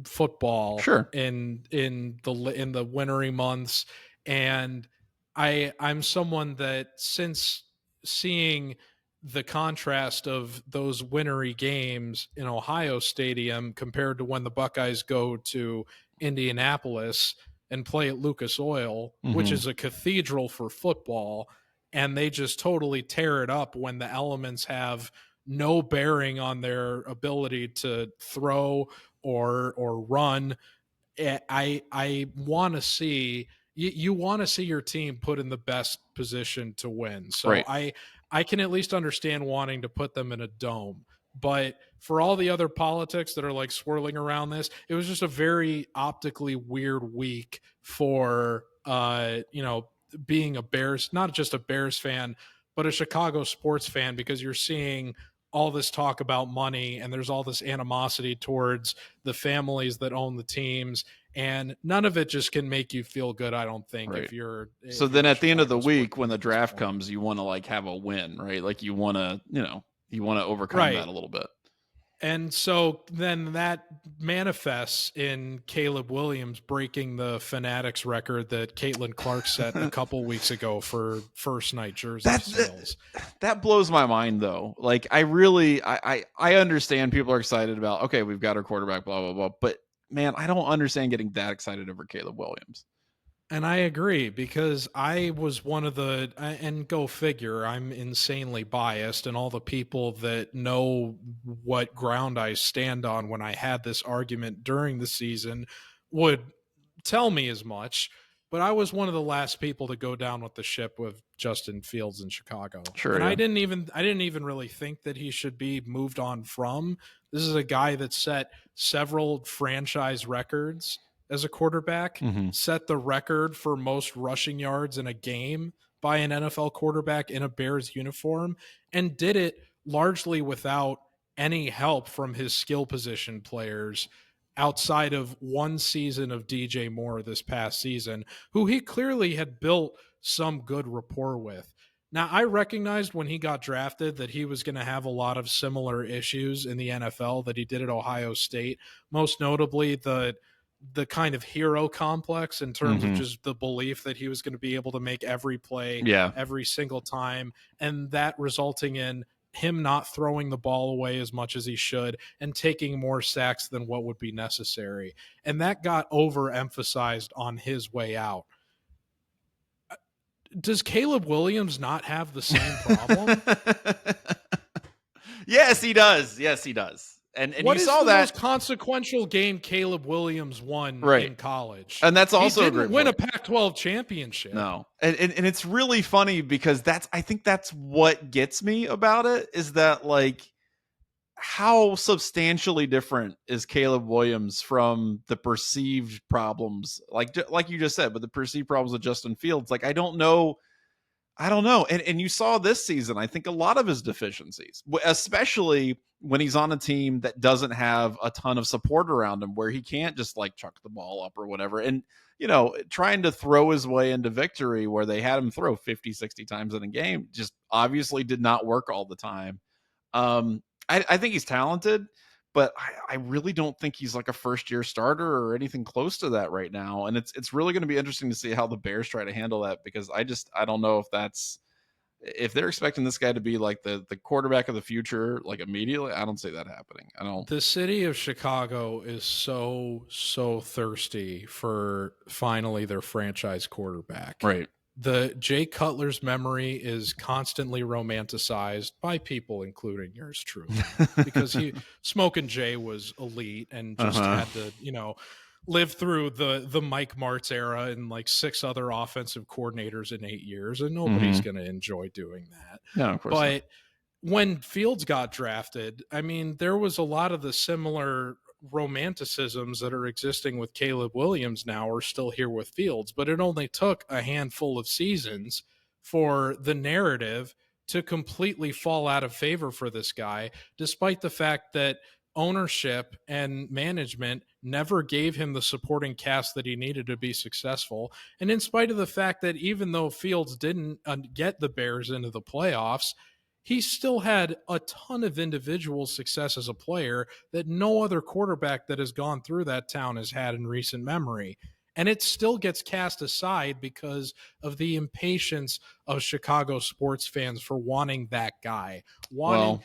football Sure. in the wintry months. And I'm someone that, since seeing the contrast of those wintry games in Ohio Stadium compared to when the Buckeyes go to Indianapolis and play at Lucas Oil, which Mhm. is a cathedral for football, and they just totally tear it up when the elements have no bearing on their ability to throw or run. I want to see you want to see your team put in the best position to win. So Right. I can at least understand wanting to put them in a dome. But for all the other politics that are like swirling around this, it was just a very optically weird week for being a Bears, not just a Bears fan, but a Chicago sports fan, because you're seeing all this talk about money and there's all this animosity towards the families that own the teams, and none of it just can make you feel good, I don't think. Right. If you're So then a at the end of the Chicago sports week, when fan the at this draft point. comes, you want to like have a win, right? Like you want to, overcome Right. that a little bit. And so then that manifests in Caleb Williams breaking the Fanatics record that Caitlin Clark set a couple weeks ago for first night jersey sales. That blows my mind though. Like I understand people are excited about, okay, we've got our quarterback, blah, blah, blah. But man, I don't understand getting that excited over Caleb Williams. And I agree, because I was one of the, and go figure, I'm insanely biased, and all the people that know what ground I stand on when I had this argument during the season would tell me as much. But I was one of the last people to go down with the ship with Justin Fields in Chicago. Sure. And Yeah. I didn't even really think that he should be moved on from. This is a guy that set several franchise records as a quarterback, Mhm. set the record for most rushing yards in a game by an NFL quarterback in a Bears uniform, and did it largely without any help from his skill position players, outside of one season of DJ Moore this past season, who he clearly had built some good rapport with. Now, I recognized when he got drafted that he was going to have a lot of similar issues in the NFL that he did at Ohio State, most notably the kind of hero complex in terms of just the belief that he was going to be able to make every play every single time, and that resulting in him not throwing the ball away as much as he should and taking more sacks than what would be necessary. And that got overemphasized on his way out. Does Caleb Williams not have the same problem? Yes, he does. Yes, he does. And what you is saw the that most consequential game Caleb Williams won Right. in college? And that's also he a great didn't win point. a Pac-12 championship. No. And it's really funny because I think that's what gets me about it, is that like how substantially different is Caleb Williams from the perceived problems, like you just said, but the perceived problems with Justin Fields. Like, I don't know. And you saw this season, I think, a lot of his deficiencies, especially when he's on a team that doesn't have a ton of support around him, where he can't just like chuck the ball up or whatever. And, trying to throw his way into victory where they had him throw 50, 60 times in a game just obviously did not work all the time. I think he's talented, but I really don't think he's like a first-year starter or anything close to that right now. And it's really going to be interesting to see how the Bears try to handle that, because I don't know if they're expecting this guy to be like the quarterback of the future, like immediately. I don't see that happening. I don't. The city of Chicago is so thirsty for finally their franchise quarterback. Right. The Jay Cutler's memory is constantly romanticized by people, including yours truly, because Smoking Jay was elite and just had to, live through the Mike Martz era and like 6 other offensive coordinators in 8 years, and nobody's going to enjoy doing that. No, of course but not. When Fields got drafted, I mean, there was a lot of the similar romanticisms that are existing with Caleb Williams now are still here with Fields, but it only took a handful of seasons for the narrative to completely fall out of favor for this guy, despite the fact that ownership and management never gave him the supporting cast that he needed to be successful. And in spite of the fact that even though Fields didn't get the Bears into the playoffs, he still had a ton of individual success as a player that no other quarterback that has gone through that town has had in recent memory. And it still gets cast aside because of the impatience of Chicago sports fans for wanting that guy.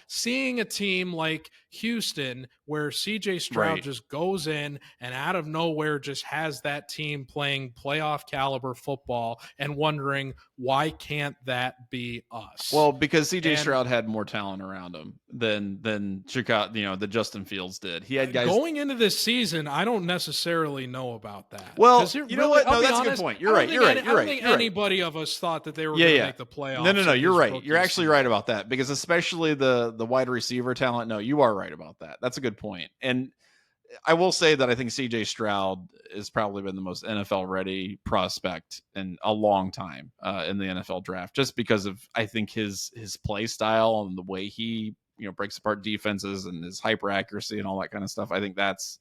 Seeing a team like Houston where CJ Stroud just goes in and out of nowhere just has that team playing playoff caliber football and wondering, why can't that be us? Well, because CJ Stroud had more talent around him than Chicago, that Justin Fields did. He had guys going into this season. I don't necessarily know about that. Well, you know what? No, that's a good point. You're right. I don't think anybody of us thought that they were going to make the playoffs. No. You're right. You're actually right about that, because especially the wide receiver talent. No, you are right about that. That's a good point. And I will say that I think CJ Stroud has probably been the most NFL ready prospect in a long time in the NFL draft, just because of, I think, his play style and the way he, breaks apart defenses and his hyper accuracy and all that kind of stuff. I think that's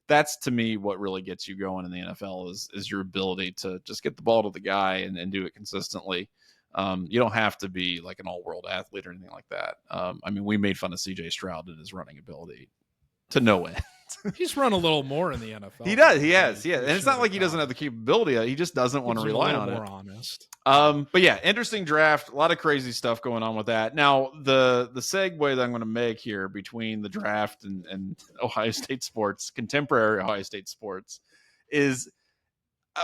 to me what really gets you going in the NFL is your ability to just get the ball to the guy and do it consistently. You don't have to be like an all-world athlete or anything like that. I mean, we made fun of CJ Stroud and his running ability to no end. He's run a little more in the NFL. He does. He has. Yeah. And it's not like he doesn't have the capability. He just doesn't want to rely on it. More honest. But yeah, interesting draft. A lot of crazy stuff going on with that. Now, the segue that I'm going to make here between the draft and Ohio State sports, contemporary Ohio State sports, is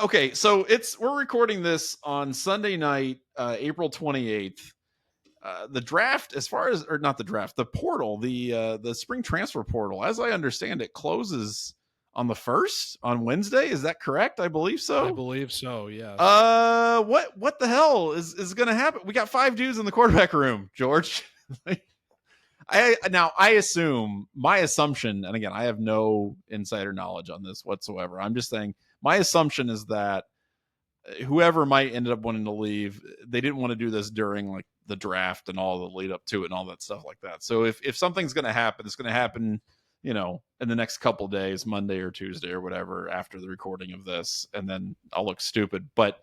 okay. So we're recording this on Sunday night, April 28th. The draft, the portal, the spring transfer portal, as I understand it, closes on the 1st, on Wednesday. Is that correct? I believe so. I believe so. Yes. What the hell is going to happen? We got 5 dudes in the quarterback room, George. I assume, my assumption, and again, I have no insider knowledge on this whatsoever. I'm just saying my assumption is that whoever might end up wanting to leave, they didn't want to do this during like the draft and all the lead up to it and all that stuff like that. So if something's going to happen, it's going to happen, in the next couple of days, Monday or Tuesday or whatever, after the recording of this, and then I'll look stupid. But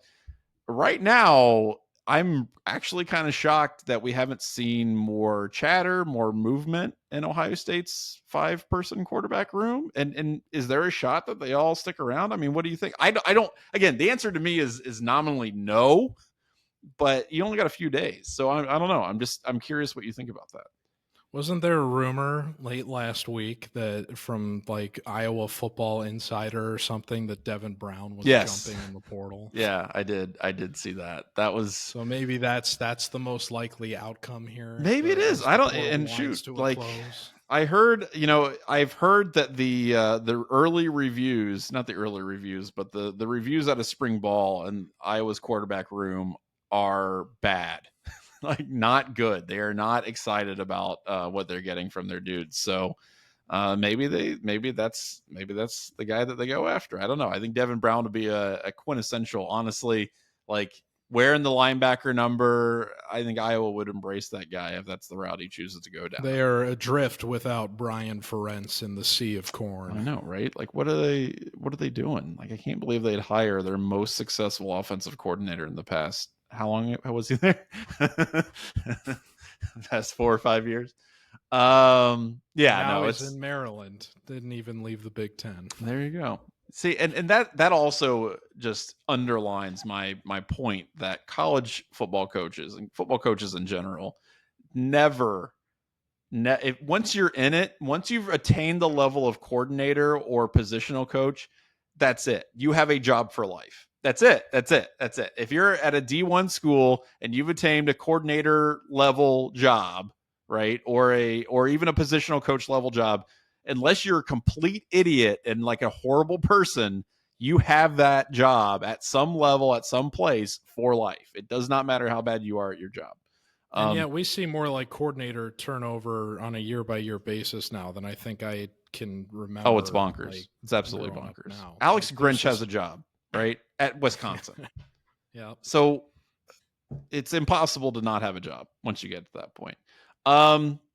right now, I'm actually kind of shocked that we haven't seen more chatter, more movement in Ohio State's 5-person quarterback room. And is there a shot that they all stick around? I mean, what do you think? I don't, again, the answer to me is nominally no, but you only got a few days. So I don't know. I'm curious what you think about that. Wasn't there a rumor late last week that from like Iowa Football Insider or something that Devin Brown was jumping in the portal? Yeah, I did see that. That was, so maybe that's the most likely outcome here. Maybe it is. I don't, and shoot, like, I heard, I've heard that the early reviews, not the early reviews, but the reviews out of spring ball and Iowa's quarterback room are bad. Like not good. They are not excited about what they're getting from their dudes. So maybe that's the guy that they go after. I don't know. I think Devin Brown would be a quintessential, honestly, like wearing the linebacker number. I think Iowa would embrace that guy if that's the route he chooses to go down. They are adrift without Brian Ferentz in the sea of corn. I know, right? Like what are they doing? Like I can't believe they'd hire their most successful offensive coordinator in the past. How long was he there? Past 4 or 5 years. Now he's in Maryland. Didn't even leave the Big Ten. There you go. See, and that also just underlines my point that college football coaches and football coaches in general once you're in it, once you've attained the level of coordinator or positional coach, that's it. You have a job for life. That's it. If you're at a D1 school and you've attained a coordinator level job, right, or even a positional coach level job, unless you're a complete idiot and like a horrible person, you have that job at some level, at some place for life. It does not matter how bad you are at your job. And yeah, we see more like coordinator turnover on a year-by-year basis now than I think I can remember. Oh, it's bonkers. Like, it's absolutely bonkers. Alex Grinch has a job, right, at Wisconsin. Yeah. So it's impossible to not have a job once you get to that point.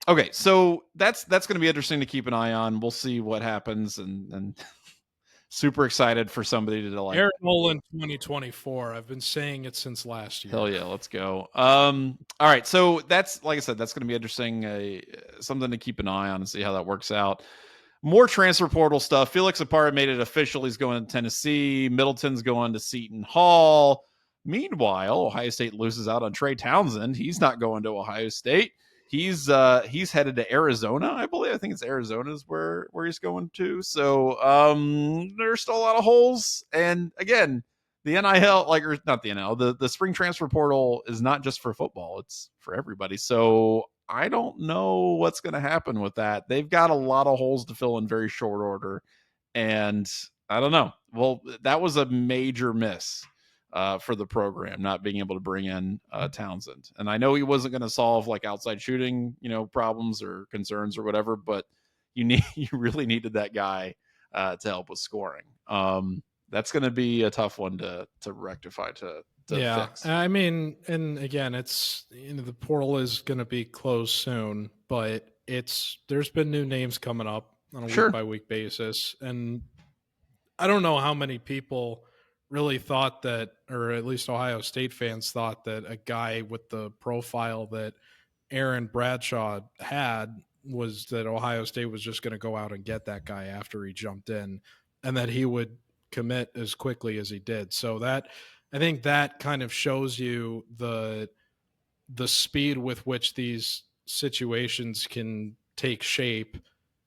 Okay, so that's going to be interesting to keep an eye on. We'll see what happens, and super excited for somebody to like Aaron Nolan 2024. I've been saying it since last year. Hell yeah, let's go. All right, so that's, like I said, that's going to be interesting. Something to keep an eye on and see how that works out. More transfer portal stuff. Felix Apara made it official. He's going to Tennessee. Middleton's going to Seton Hall. Meanwhile, Ohio State loses out on Trey Townsend. He's not going to Ohio State. He's headed to Arizona, I believe. I think it's Arizona is where he's going to. So there's still a lot of holes. And again, the NIL, or not the NIL, the spring transfer portal is not just for football. It's for everybody. So I don't know what's going to happen with that. They've got a lot of holes to fill in very short order. And I don't know. Well, that was a major miss for the program, not being able to bring in Townsend. And I know he wasn't going to solve like outside shooting, problems or concerns or whatever, but you really needed that guy to help with scoring. That's going to be a tough one to rectify, to fix. I mean, and again, it's, the portal is going to be closed soon, but there's been new names coming up on a week by week basis. And I don't know how many people really thought that, or at least Ohio State fans thought that a guy with the profile that Aaron Bradshaw had was that Ohio State was just going to go out and get that guy after he jumped in, and that he would commit as quickly as he did. So that, I think that kind of shows you the speed with which these situations can take shape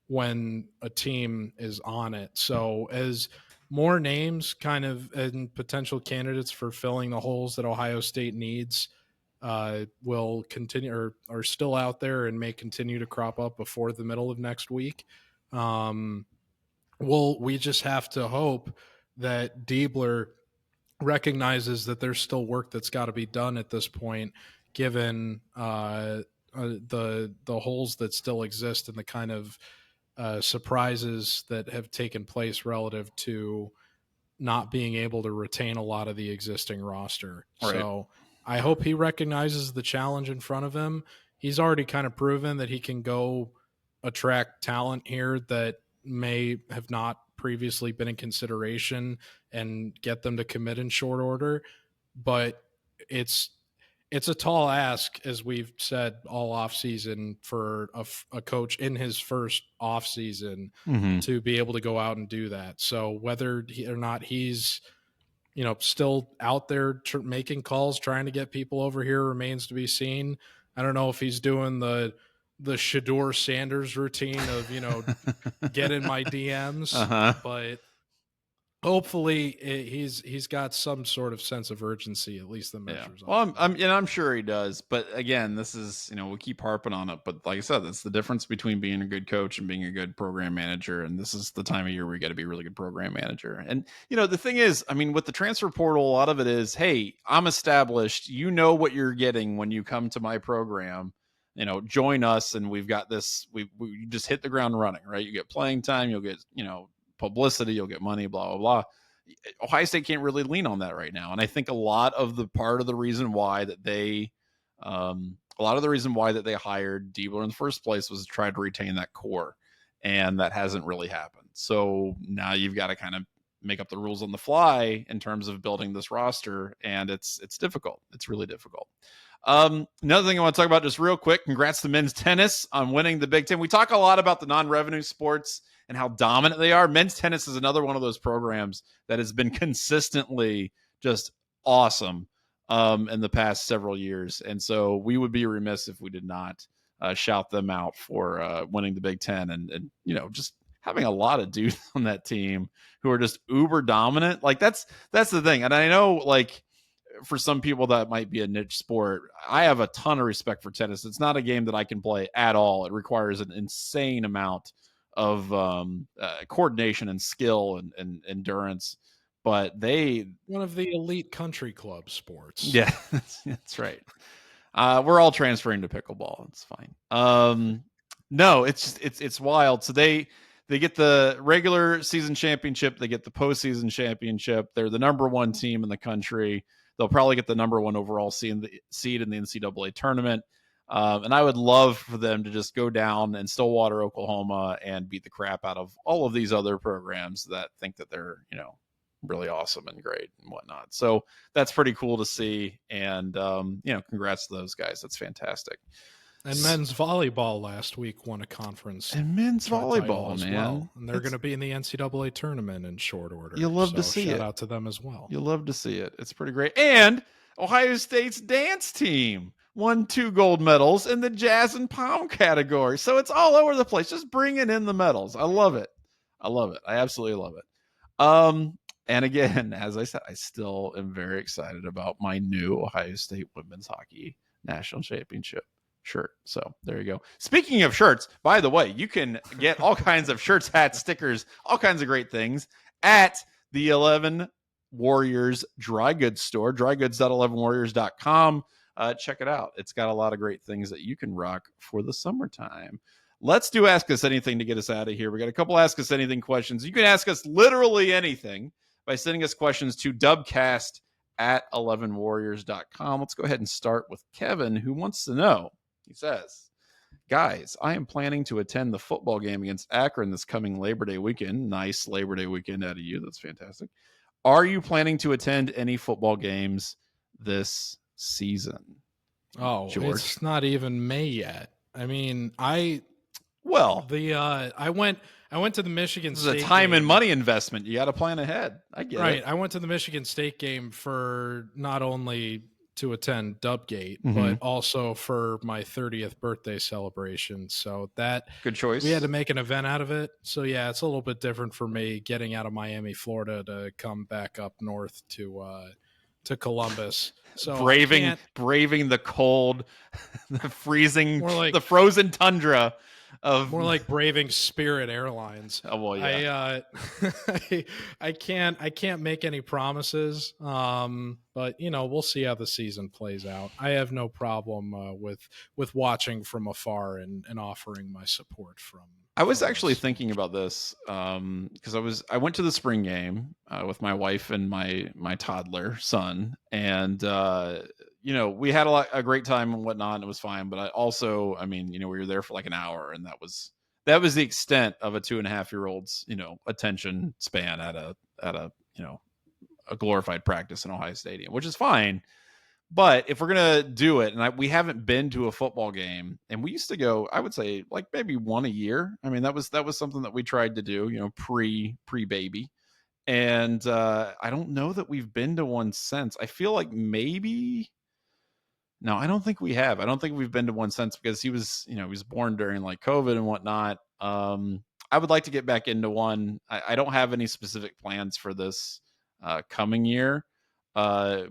when a team is on it. So as more names kind of and potential candidates for filling the holes that Ohio State needs will continue or are still out there and may continue to crop up before the middle of next week. We just have to hope that Diebler recognizes that there's still work that's got to be done at this point, given the holes that still exist and the kind of surprises that have taken place relative to not being able to retain a lot of the existing roster. Right. So I hope he recognizes the challenge in front of him. He's already kind of proven that he can go attract talent here that may have not previously been in consideration and get them to commit in short order. But it's a tall ask, as we've said all offseason, for a coach in his first offseason to be able to go out and do that. So whether or not he's, still out there making calls, trying to get people over here remains to be seen. I don't know if he's doing the Shedeur Sanders routine of, get in my DMs, but Hopefully, he's got some sort of sense of urgency, at least the Yeah. measures. Well, I'm sure he does. But again, this is, we keep harping on it. But like I said, that's the difference between being a good coach and being a good program manager. And this is the time of year where you got to be a really good program manager. And, the thing is, with the transfer portal, a lot of it is, hey, I'm established. You know what you're getting when you come to my program. Join us. And we've got this. We just hit the ground running, right? You get playing time. You'll get, publicity. You'll get money, blah, blah, blah. Ohio State can't really lean on that right now. And I think a lot of the reason why that they hired Diebler in the first place was to try to retain that core. And that hasn't really happened. So now you've got to kind of make up the rules on the fly in terms of building this roster. And it's difficult. It's really difficult. Another thing I want to talk about just real quick, congrats to men's tennis on winning the Big Ten. We talk a lot about the non-revenue sports and how dominant they are. Men's tennis is another one of those programs that has been consistently just awesome in the past several years. And so we would be remiss if we did not shout them out for winning the Big Ten and just having a lot of dudes on that team who are just uber dominant. Like that's the thing. And I know, like, for some people that might be a niche sport. I have a ton of respect for tennis. It's not a game that I can play at all. It requires an insane amount of coordination and skill and endurance, but one of the elite country club sports. Yeah, that's right. We're all transferring to pickleball. It's fine. No, it's wild. So they get the regular season championship. They get the postseason championship. They're the number one team in the country. They'll probably get the number one overall seed in the NCAA tournament. And I would love for them to just go down in Stillwater, Oklahoma, and beat the crap out of all of these other programs that think that they're, really awesome and great and whatnot. So that's pretty cool to see. And, congrats to those guys. That's fantastic. And men's volleyball last week won a conference. And men's volleyball, man. Well. And they're going to be in the NCAA tournament in short order. You'll love to see it. Shout out to them as well. You'll love to see it. It's pretty great. And Ohio State's dance team won 2 gold medals in the jazz and pom category. So it's all over the place. Just bringing in the medals. I love it. I absolutely love it. And again, as I said, I still am very excited about my new Ohio State women's hockey national championship shirt. So there you go. Speaking of shirts, by the way, you can get all kinds of shirts, hats, stickers, all kinds of great things at the 11 Warriors dry goods store, drygoods.11warriors.com. Check it out. It's got a lot of great things that you can rock for the summertime. Let's do Ask Us Anything to get us out of here. We got a couple Ask Us Anything questions. You can ask us literally anything by sending us questions to dubcast@11warriors.com. Let's go ahead and start with Kevin, who wants to know. He says, guys, I am planning to attend the football game against Akron this coming Labor Day weekend. Nice Labor Day weekend out of you. That's fantastic. Are you planning to attend any football games this season? Oh, George? It's not even May yet. I mean, I went to the Michigan State. This is a time game. and money investment. You got to plan ahead. I get it. Right. I went to the Michigan State game for not only to attend Dubgate, but also for my 30th birthday celebration. So that good choice. We had to make an event out of it. So yeah, it's a little bit different for me getting out of Miami, Florida to come back up north to Columbus. So braving the cold, the freezing, like, the frozen tundra of more like braving Spirit Airlines. Oh well, yeah. I can't make any promises. But we'll see how the season plays out. I have no problem with watching from afar and offering my support from. I was actually thinking about this because I went to the spring game with my wife and my toddler son, and we had a great time and whatnot, and it was fine. But we were there for like an hour, and that was the extent of a 2.5-year-old's attention span at a glorified practice in Ohio Stadium, which is fine. But if we're going to do it, and we haven't been to a football game, and we used to go, I would say like maybe one a year. I mean, that was something that we tried to do, pre-baby. And I don't know that we've been to one since. I feel like maybe, no, I don't think we have. I don't think we've been to one since because he was born during like COVID and whatnot. I would like to get back into one. I don't have any specific plans for this coming year. My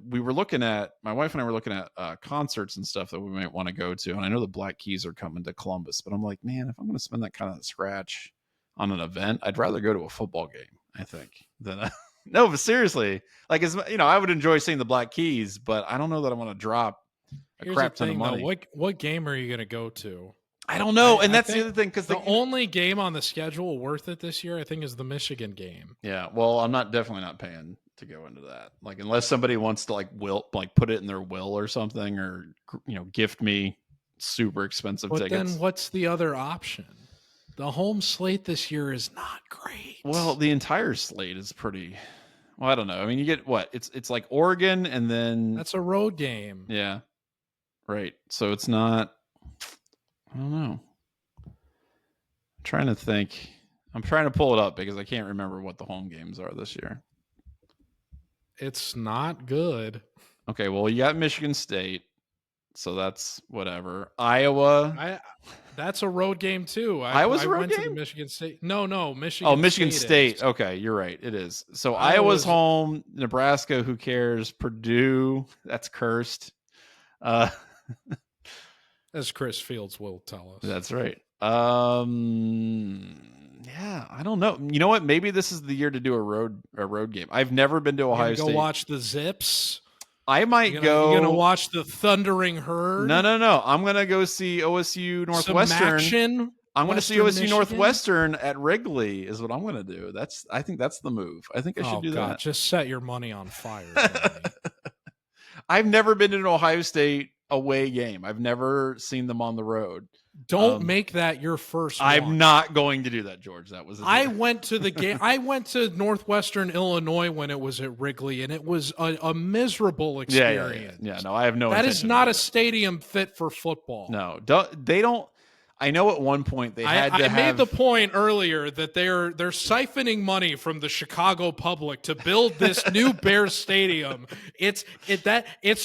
wife and I were looking at concerts and stuff that we might want to go to. And I know the Black Keys are coming to Columbus, but I'm like, man, if I'm going to spend that kind of scratch on an event, I'd rather go to a football game, I think, than no, but seriously, like, I would enjoy seeing the Black Keys, but I don't know that I want to drop a Here's crap the ton thing, of money. though. What game are you going to go to? I don't know. And I that's the think other thing. Because the only game on the schedule worth it this year, I think, is the Michigan game. Yeah. Well, I'm definitely not paying to go into that. Like, unless somebody wants to put it in their will or something, or, gift me super expensive But tickets. then what's the other option? The home slate this year is not great. Well, the entire slate is pretty. Well, I don't know. I mean, you get what? It's like Oregon, and then that's a road game. Yeah. Right. So it's not. I don't know. I'm trying to think. I'm trying to pull it up because I can't remember what the home games are this year. It's not good. Okay, well, you got Michigan State, so that's whatever. Iowa. That's a road game too. Iowa's a road went game? to the Michigan State. No, Michigan. Oh, Michigan State. Is. Okay, you're right. It is. So Iowa's home. Nebraska. Who cares? Purdue. That's cursed. As Chris Fields will tell us. That's right. Yeah, I don't know. You know what? Maybe this is the year to do a road game. I've never been to Ohio State. Go watch the Zips. I might go. You're gonna watch the Thundering Herd. No. I'm gonna go see OSU Northwestern. Some action. I'm gonna see OSU Michigan? Northwestern at Wrigley. Is what I'm gonna do. I think that's the move. I think I should do that. Just set your money on fire. I've never been to an Ohio State away game. I've never seen them on the road. Don't make that your first one. I'm not going to do that, George. That was. I went to the game. I went to Northwestern Illinois when it was at Wrigley, and it was a miserable experience. Yeah. No, I have no. That is not a stadium fit for football. No, they don't. I know at one point they had to have. I made the point earlier that they're siphoning money from the Chicago public to build this new Bears stadium. It's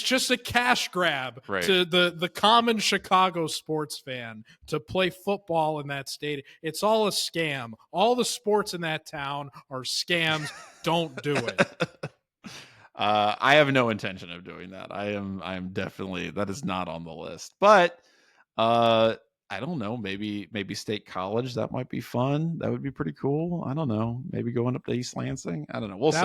just a cash grab to the common Chicago sports fan to play football in that stadium. It's all a scam. All the sports in that town are scams. Don't do it. I have no intention of doing that. I am definitely, that is not on the list. But I don't know. Maybe State College. That might be fun. That would be pretty cool. I don't know. Maybe going up to East Lansing. I don't know. We'll see.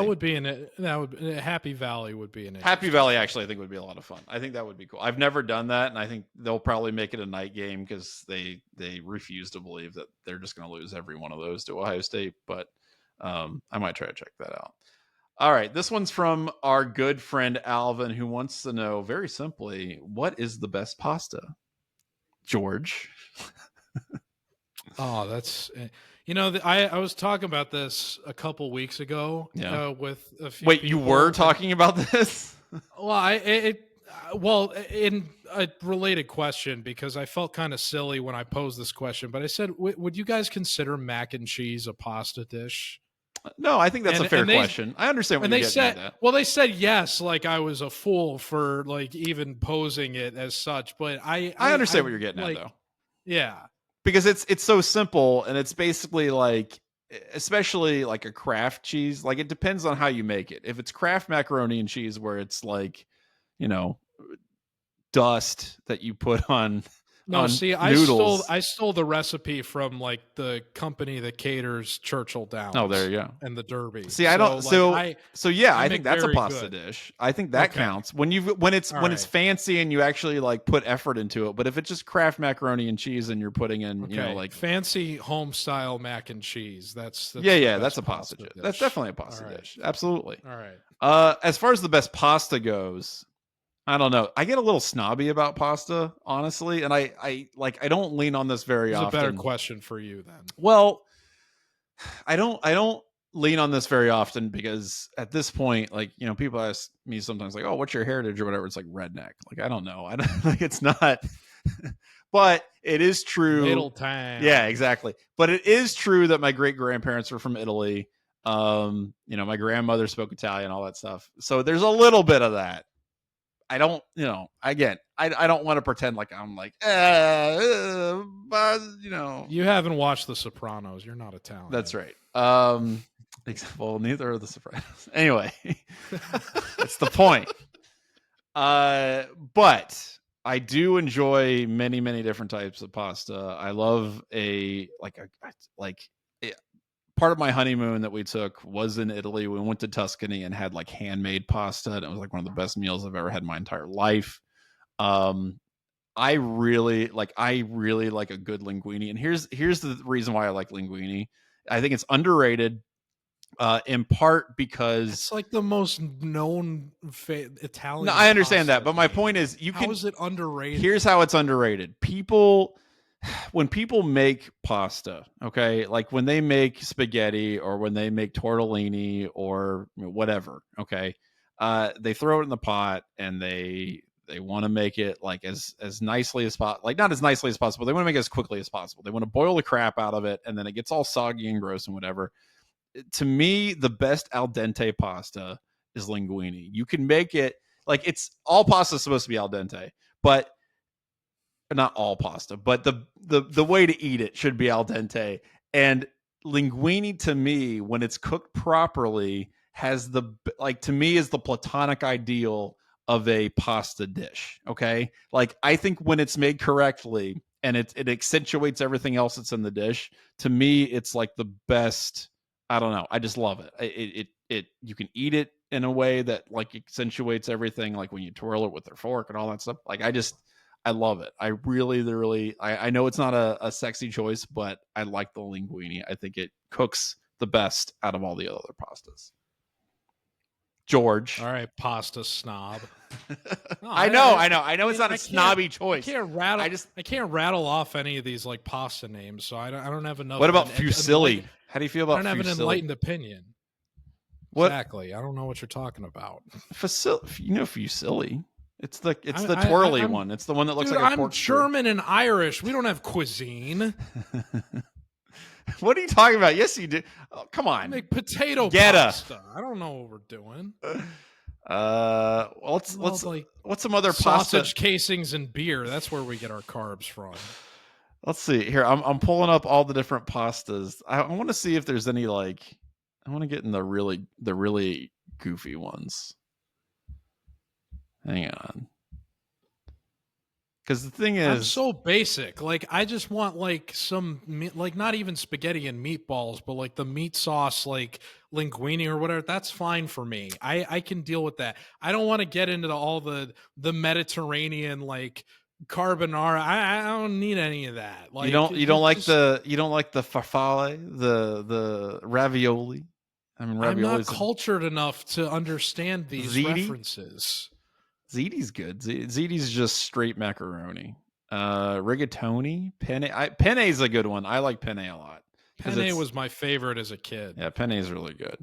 Happy Valley would be an Happy Valley. Actually, I think would be a lot of fun. I think that would be cool. I've never done that, and I think they'll probably make it a night game because they refuse to believe that they're just going to lose every one of those to Ohio State. But I might try to check that out. All right, this one's from our good friend Alvin, who wants to know very simply, what is the best pasta? George. Oh, that's I was talking about this a couple weeks ago with a few Wait, people. you were talking about this? Well, in a related question, because I felt kind of silly when I posed this question, but I said, would you guys consider mac and cheese a pasta dish? No, I think that's a fair question. I understand what you're getting at that. Well, they said yes, like I was a fool for like even posing it as such, but I understand what you're getting at though. Yeah. Because it's so simple, and it's basically like, especially like a Kraft cheese, like it depends on how you make it. If it's Kraft macaroni and cheese where it's like, dust that you put on noodles. I stole the recipe from like the company that caters Churchill Downs. Oh, there you go. And the Derby. See, I don't. I think that's a pasta dish. I think that counts when it's fancy and you actually like put effort into it. But if it's just Kraft macaroni and cheese and you're putting in, like fancy home style mac and cheese, that's a pasta dish. That's definitely a pasta dish. Absolutely. All right. As far as the best pasta goes, I don't know. I get a little snobby about pasta, honestly, and I don't lean on this very often. It's a better question for you then. Well, I don't lean on this very often because at this point, like, people ask me sometimes like, "Oh, what's your heritage?" or whatever. It's like redneck. Like, I don't know. I don't like. It's not. But it is true. Middle time. Yeah, exactly. But it is true that my great grandparents were from Italy. My grandmother spoke Italian, all that stuff. So there's a little bit of that. I don't, again, I don't want to pretend like I'm like, but you know, You haven't watched The Sopranos. You're not Italian. that's right. Well, neither are the Sopranos. Anyway, that's the point. But I do enjoy many, many different types of pasta. I love part of my honeymoon that we took was in Italy. We went to Tuscany and had like handmade pasta, and it was like one of the best meals I've ever had in my entire life. I really like a good linguine, and here's the reason why I like linguine. I think it's underrated, in part because it's like the most known Italian. No, I understand that, but my point is, how is it underrated? Here's how it's underrated. When people make pasta, okay, like when they make spaghetti or when they make tortellini or whatever, okay, they throw it in the pot and they want to make it like as nicely as possible, like not as nicely as possible. They want to make it as quickly as possible. They want to boil the crap out of it, and then it gets all soggy and gross and whatever. To me, the best al dente pasta is linguine. You can make it like it's all pasta is supposed to be al dente, but not all pasta, but the way to eat it should be al dente. And linguine, to me, when it's cooked properly, has to me is the platonic ideal of a pasta dish. Okay, like I think when it's made correctly and it accentuates everything else that's in the dish, to me it's like the best. I don't know. I just love it. It you can eat it in a way that like accentuates everything, like when you twirl it with their fork and all that stuff. Like I love it. I really I know it's not a sexy choice, but I like the linguine. I think it cooks the best out of all the other pastas. George. All right, pasta snob. No, I know it's not a snobby choice. I can't rattle off any of these like pasta names, so I don't have enough. What about fusilli? How do you feel about fusilli? I don't have an enlightened opinion. What? Exactly. I don't know what you're talking about. Fusilli. It's the twirly one. It's the one that looks like a pork. I'm German and Irish. We don't have cuisine. What are you talking about? Yes, you do. Oh, come on. Make potato pasta. I don't know what we're doing. What's some other sausage casings and beer? That's where we get our carbs from. Let's see here. I'm pulling up all the different pastas. I want to see if there's any I want to get in the really goofy ones. Hang on. Because the thing is, I'm so basic. Like, I just want like some, like not even spaghetti and meatballs, but like the meat sauce, like linguine or whatever. That's fine for me. I can deal with that. I don't want to get into all the Mediterranean like carbonara. I don't need any of that. Like, you don't like the farfalle, the ravioli. I mean, I'm not cultured enough to understand these references. Ziti's good. Ziti's just straight macaroni. Rigatoni, penne is a good one. I like penne a lot. Penne was my favorite as a kid. Yeah, penne is really good.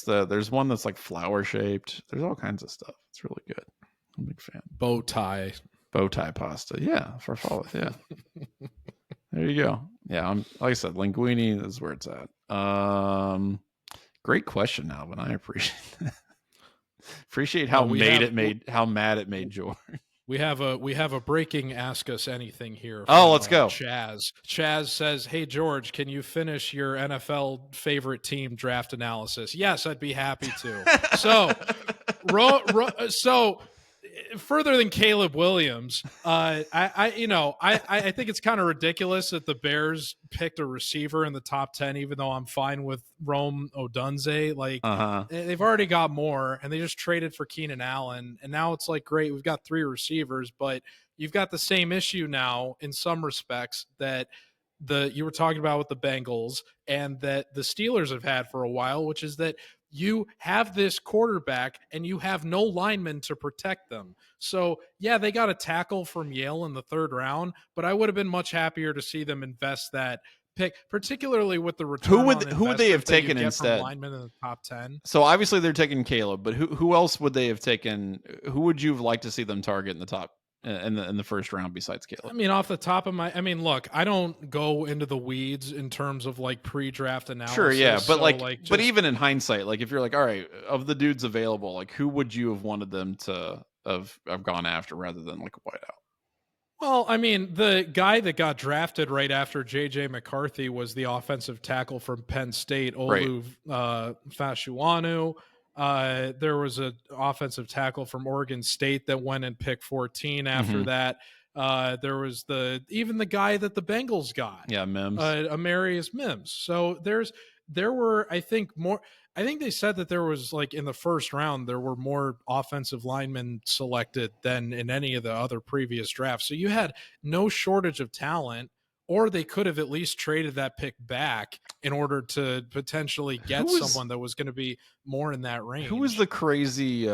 There's one that's like flower shaped. There's all kinds of stuff. It's really good. I'm a big fan. Bow tie pasta. Yeah, farfalle. Yeah. There you go. Yeah, like I said, linguine is where it's at. Great question, Alvin. I appreciate that. Appreciate how mad it made George. We have a breaking Ask Us Anything here. Let's go. Chazz says, "Hey George, can you finish your NFL favorite team draft analysis?" Yes, I'd be happy to. So further than Caleb Williams, I think it's kind of ridiculous that the Bears picked a receiver in the top 10, even though I'm fine with Rome Odunze. Like, they've already got more, and they just traded for Keenan Allen, and now it's like, great, we've got 3 receivers, but you've got the same issue now in some respects that you were talking about with the Bengals and that the Steelers have had for a while, which is that you have this quarterback and you have no linemen to protect them. So, yeah, they got a tackle from Yale in the 3rd round, but I would have been much happier to see them invest that pick, particularly with the return. Who would they have taken instead? Linemen in the top 10. So obviously they're taking Caleb, but who else would they have taken? Who would you have liked to see them target in the top? In the 1st round besides Caleb? I mean, off the top of look, I don't go into the weeds in terms of like pre-draft analysis. Sure, yeah, but but even in hindsight, like if you're like, all right, of the dudes available, like who would you have wanted them to have gone after rather than like a wideout. Well, I mean, the guy that got drafted right after J.J. McCarthy was the offensive tackle from Penn State, Olu Fashuanu. There was an offensive tackle from Oregon State that went in pick 14 after that. There was even the guy that the Bengals got. Yeah, Mims. Amarius Mims. So there were, I think, more. I think they said that there was, like, in the first round, there were more offensive linemen selected than in any of the other previous drafts. So you had no shortage of talent, or they could have at least traded that pick back in order to potentially get someone that was going to be more in that range. Who was the crazy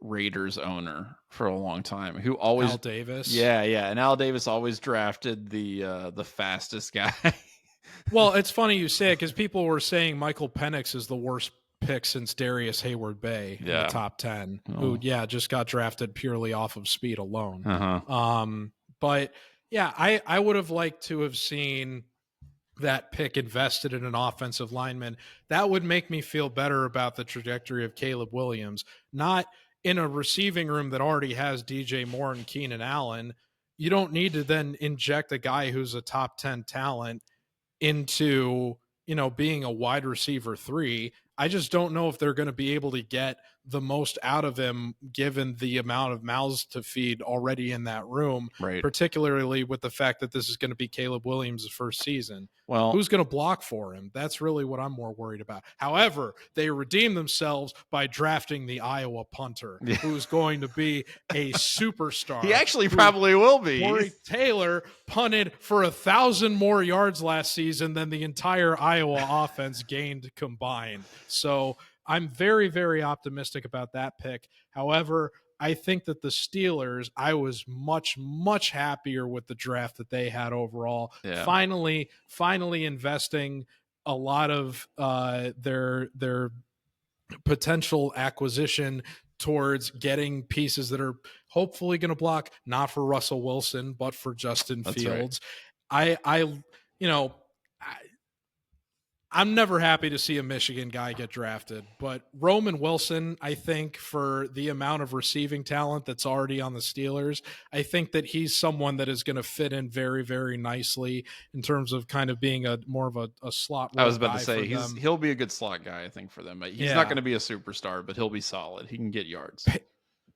Raiders owner for a long time? Who always Al Davis? Yeah, and Al Davis always drafted the fastest guy. Well, it's funny you say it because people were saying Michael Penix is the worst pick since Darius Hayward-Bay in the top 10, who just got drafted purely off of speed alone. But yeah, I would have liked to have seen that pick invested in an offensive lineman. That would make me feel better about the trajectory of Caleb Williams, not in a receiving room that already has DJ Moore and Keenan Allen. You don't need to then inject a guy who's a top 10 talent into, being a wide receiver 3. I just don't know if they're going to be able to get the most out of him given the amount of mouths to feed already in that room, particularly with the fact that this is going to be Caleb Williams' first season. Well, who's going to block for him? That's really what I'm more worried about. However, they redeemed themselves by drafting the Iowa punter, who's going to be a superstar. He actually probably will be. Corey Taylor punted for 1,000 more yards last season than the entire Iowa offense gained combined. So I'm very, very optimistic about that pick. However, I think that the Steelers, I was much, much happier with the draft that they had overall. Yeah. Finally investing a lot of their potential acquisition towards getting pieces that are hopefully going to block, not for Russell Wilson, but for Justin Fields. Right. I'm never happy to see a Michigan guy get drafted, but Roman Wilson, I think for the amount of receiving talent that's already on the Steelers, I think that he's someone that is going to fit in very, very nicely in terms of kind of being more of a slot. I was about to say he'll be a good slot guy, I think, for them. He's not going to be a superstar, but he'll be solid. He can get yards.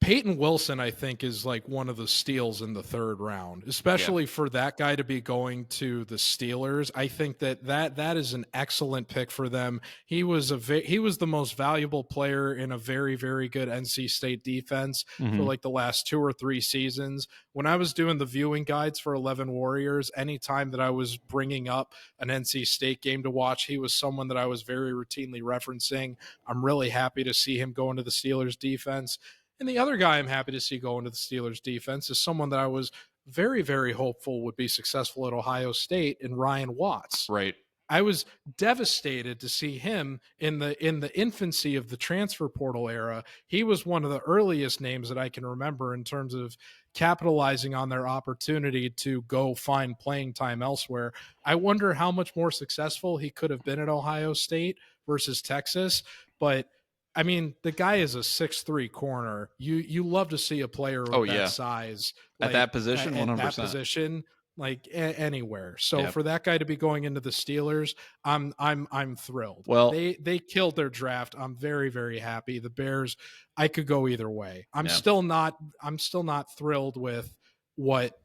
Peyton Wilson, I think, is like one of the steals in the third round, especially for that guy to be going to the Steelers. I think that is an excellent pick for them. He was the most valuable player in a very, very good NC State defense for like the last 2 or 3 seasons. When I was doing the viewing guides for 11 Warriors, anytime that I was bringing up an NC State game to watch, he was someone that I was very routinely referencing. I'm really happy to see him go into the Steelers defense. And the other guy I'm happy to see go into the Steelers defense is someone that I was very, very hopeful would be successful at Ohio State, in Ryan Watts. Right. I was devastated to see him in the infancy of the transfer portal era. He was one of the earliest names that I can remember in terms of capitalizing on their opportunity to go find playing time elsewhere. I wonder how much more successful he could have been at Ohio State versus Texas, but I mean, the guy is a 6'3" corner. You love to see a player with that size at that position, 100%. At that position, like anywhere. So for that guy to be going into the Steelers, I'm thrilled. Well, they killed their draft. I'm very, very happy. The Bears, I could go either way. I'm still not thrilled with what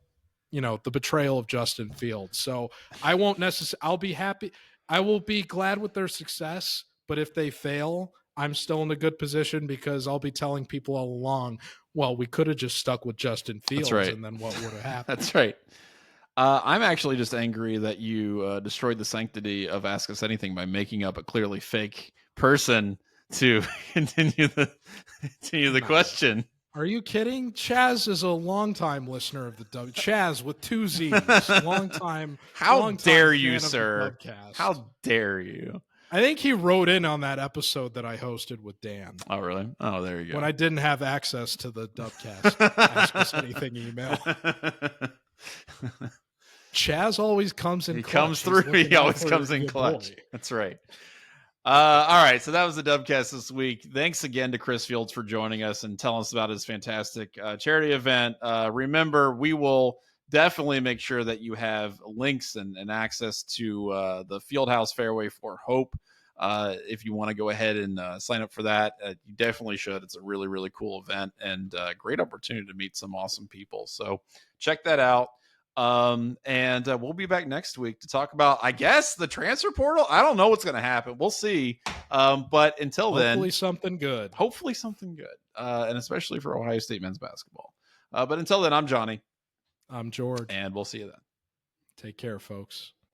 the betrayal of Justin Fields. So I won't necessarily. I'll be happy. I will be glad with their success. But if they fail, I'm still in a good position because I'll be telling people all along, well, we could have just stuck with Justin Fields, and then what would have happened? That's right. I'm actually just angry that you destroyed the sanctity of Ask Us Anything by making up a clearly fake person to continue the question. Are you kidding? Chazz is a longtime listener of the Dub. Chazz with 2 Z's. Long-time. How dare you, sir? How dare you? I think he wrote in on that episode that I hosted with Dan. Oh, really? Oh, there you go. When I didn't have access to the Dubcast Ask Us Anything email. Chazz always comes in clutch. Comes through. He always comes in clutch. Boy. That's right. All right, so that was the Dubcast this week. Thanks again to Chris Fields for joining us and telling us about his fantastic charity event. Remember, we will definitely make sure that you have links and access to the Fieldhouse Fairway Fore Hope. If you want to go ahead and sign up for that, you definitely should. It's a really, really cool event and great opportunity to meet some awesome people. So check that out. And we'll be back next week to talk about, I guess, the transfer portal. I don't know what's going to happen. We'll see. But until then, hopefully something good. And especially for Ohio State men's basketball. But until then, I'm Johnny. I'm George. And we'll see you then. Take care, folks.